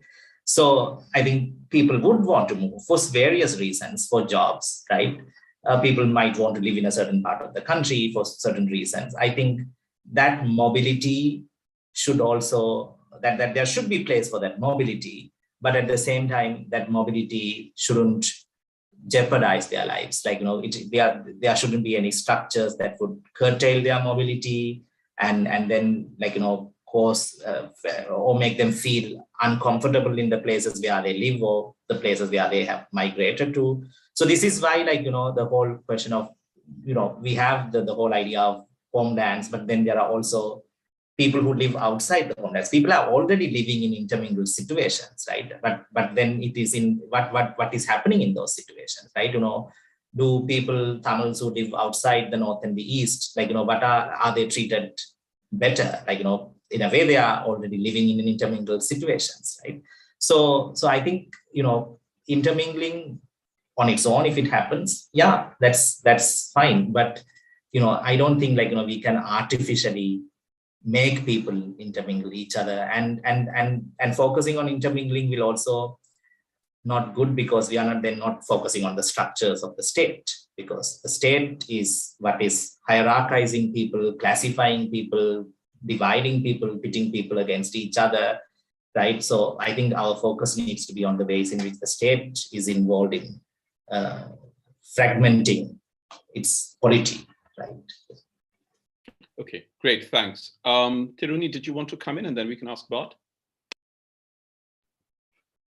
So I think people would want to move for various reasons, for jobs, right? People might want to live in a certain part of the country for certain reasons. I think that mobility should also, that there should be place for that mobility, but at the same time, that mobility shouldn't jeopardize their lives. There shouldn't be any structures that would curtail their mobility and then cause or make them feel uncomfortable in the places where they live or the places where they have migrated to. So this is why, the whole question of, we have the whole idea of homelands, but then there are also people who live outside the homelands. People are already living in intermingled situations, right? But then it is in what is happening in those situations, right? Do people, Tamils who live outside the north and the east, what are they treated better? In a way, they are already living in intermingled situations, right? So I think, intermingling on its own, if it happens, yeah, that's fine. But, I don't think we can artificially make people intermingle each other, and focusing on intermingling will also not good, because we are not focusing on the structures of the state, because the state is what is hierarchizing people, classifying people, dividing people, pitting people against each other, right? So I think our focus needs to be on the ways in which the state is involved in fragmenting its polity, right? Okay, great, thanks. Thiruni, did you want to come in and then we can ask Bart?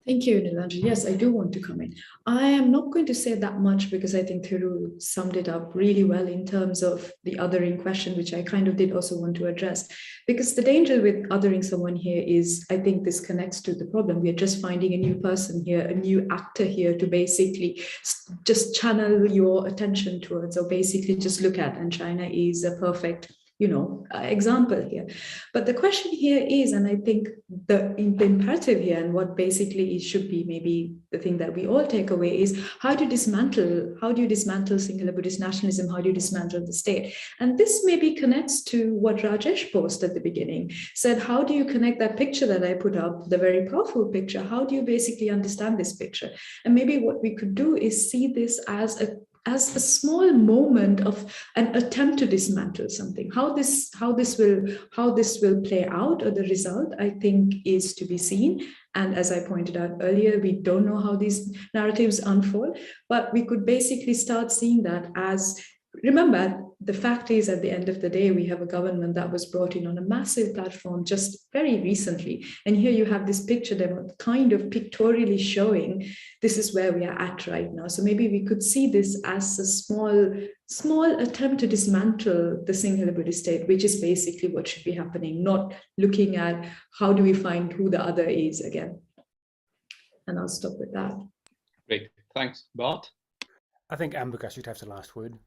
Thank you, Nilanjan. Yes, I do want to come in. I am not going to say that much because I think Thiru summed it up really well in terms of the othering question, which I kind of did also want to address. Because the danger with othering someone here is, I think this connects to the problem. We are just finding a new person here, a new actor here to basically just channel your attention towards, or basically just look at. And China is a perfect example here. But the question here is, and I think the imperative here, and what basically it should be maybe the thing that we all take away, is how do you dismantle singular Buddhist nationalism? How do you dismantle the state? And this maybe connects to what Rajesh posted at the beginning, said, how do you connect that picture that I put up, the very powerful picture? How do you basically understand this picture? And maybe what we could do is see this as a small moment of an attempt to dismantle something. How this will play out, or the result, I think, is to be seen. And as I pointed out earlier, we don't know how these narratives unfold, but we could basically start seeing that as, remember, the fact is, at the end of the day, we have a government that was brought in on a massive platform just very recently. And here you have this picture that kind of pictorially showing this is where we are at right now. So maybe we could see this as a small attempt to dismantle the singular Buddhist state, which is basically what should be happening, not looking at how do we find who the other is again. And I'll stop with that. Great, thanks. Bart? I think Ambika should have the last word.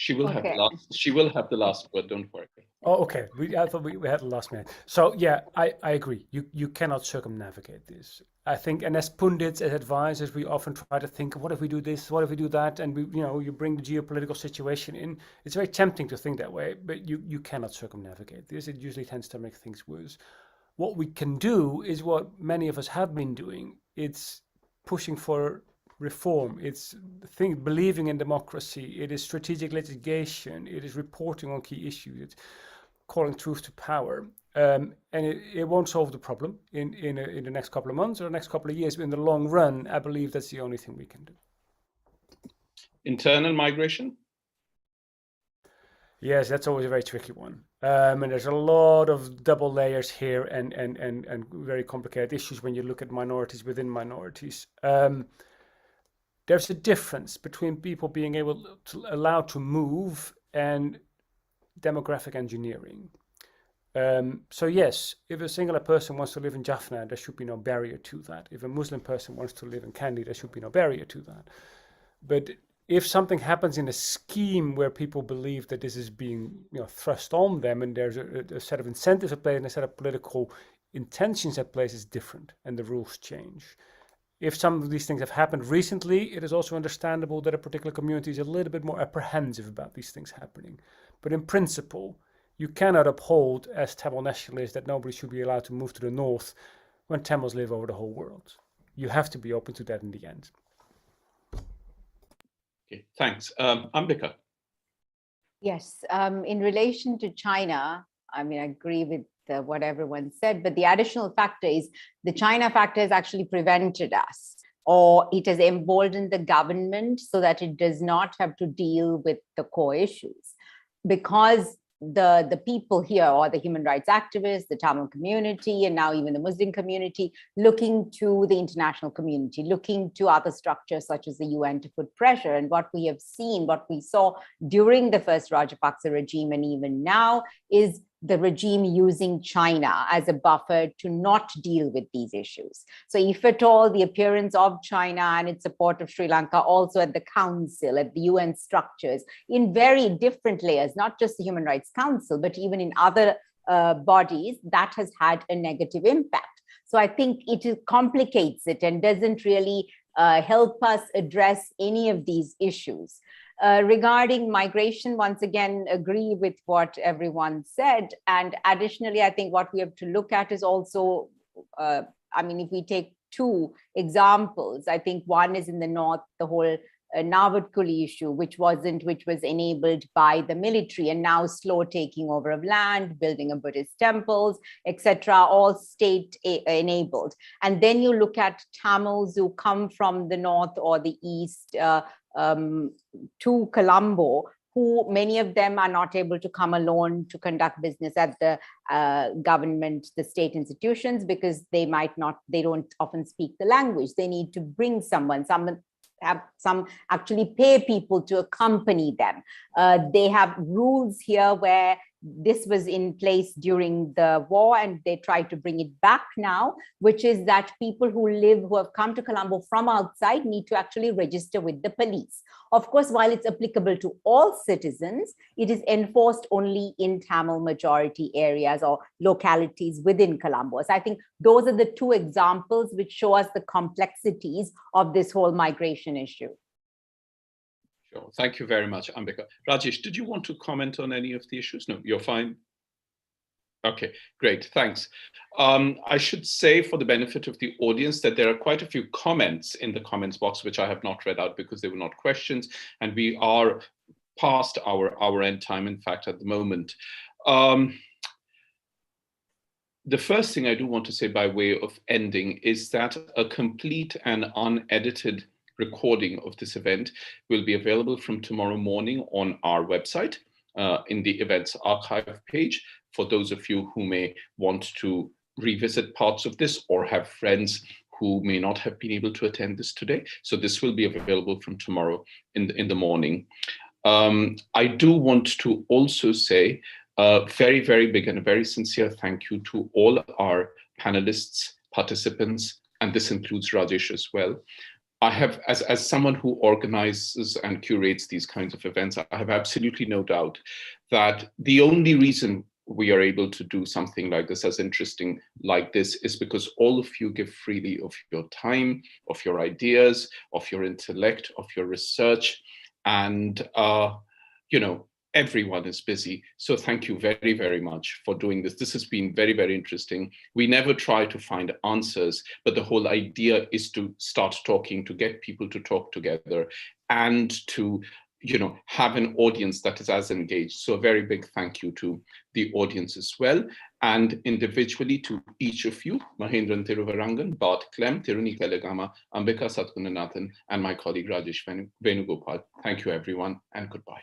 She will have the last. She will have the last word. Don't worry. Oh, okay. I thought we had the last minute. So yeah, I agree. You cannot circumnavigate this. I think, and as pundits, as advisors, we often try to think, what if we do this? What if we do that? And you bring the geopolitical situation in. It's very tempting to think that way, but you cannot circumnavigate this. It usually tends to make things worse. What we can do is what many of us have been doing. It's pushing for reform. It's believing in democracy. It is strategic litigation. It is reporting on key issues. It's calling truth to power. And it won't solve the problem in the next couple of months or the next couple of years. But in the long run, I believe that's the only thing we can do. Internal migration? Yes, that's always a very tricky one. And there's a lot of double layers here and very complicated issues when you look at minorities within minorities. There's a difference between people being allowed to move and demographic engineering. So yes, if a singular person wants to live in Jaffna, there should be no barrier to that. If a Muslim person wants to live in Kandy, there should be no barrier to that. But if something happens in a scheme where people believe that this is being thrust on them, and there's a set of incentives at play and a set of political intentions at play, is different, and the rules change. If some of these things have happened recently, it is also understandable that a particular community is a little bit more apprehensive about these things happening. But in principle, you cannot uphold as Tamil nationalists that nobody should be allowed to move to the north when Tamils live over the whole world. You have to be open to that in the end. Okay, thanks. Ambika. Yes, in relation to China, I agree with what everyone said, but the additional factor is the China factor has actually prevented us, or it has emboldened the government so that it does not have to deal with the core issues. Because the people here, or the human rights activists, the Tamil community, and now even the Muslim community, looking to the international community, looking to other structures such as the UN to put pressure. And what we have seen, what we saw during the first Rajapaksa regime and even now, is the regime using China as a buffer to not deal with these issues. So if at all, the appearance of China and its support of Sri Lanka also at the council, at the UN structures, in very different layers, not just the Human Rights Council, but even in other bodies, that has had a negative impact. So I think it complicates it and doesn't really help us address any of these issues. Regarding migration, once again, agree with what everyone said. And additionally, I think what we have to look at is also, if we take two examples, I think one is in the north, the whole Navatkuli issue, which was enabled by the military, and now slow taking over of land, building of Buddhist temples, etc., all state enabled. And then you look at Tamils who come from the north or the east to Colombo, who many of them are not able to come alone to conduct business at the government, the state institutions, because they don't often speak the language. They need to bring someone actually pay people to accompany them. They have rules here where this was in place during the war, and they try to bring it back now, which is that people who have come to Colombo from outside need to actually register with the police. Of course, while it's applicable to all citizens, it is enforced only in Tamil majority areas or localities within Colombo. So I think those are the two examples which show us the complexities of this whole migration issue. Sure. Thank you very much, Ambika. Rajesh, did you want to comment on any of the issues? No, you're fine. Okay, great, thanks. I should say, for the benefit of the audience, that there are quite a few comments in the comments box which I have not read out because they were not questions, and we are past our end time, in fact, at the moment. The first thing I do want to say by way of ending is that a complete and unedited recording of this event will be available from tomorrow morning on our website in the events archive page for those of you who may want to revisit parts of this or have friends who may not have been able to attend this today. So this will be available from tomorrow in the morning. I do want to also say a very, very big and a very sincere thank you to all our panelists, participants, and this includes Rajesh as well, I have, as someone who organizes and curates these kinds of events, I have absolutely no doubt that the only reason we are able to do something like this, as interesting like this, is because all of you give freely of your time, of your ideas, of your intellect, of your research, and everyone is busy. So thank you very, very much for doing this. This has been very, very interesting. We never try to find answers, but the whole idea is to start talking, to get people to talk together, and to have an audience that is as engaged. So a very big thank you to the audience as well, and individually to each of you, Mahendran Thiruvarangan, Bart Klem, Thiruni Kelegama, Ambika, Satkunanathan, and my colleague Rajesh Venugopal. Thank you, everyone, and goodbye.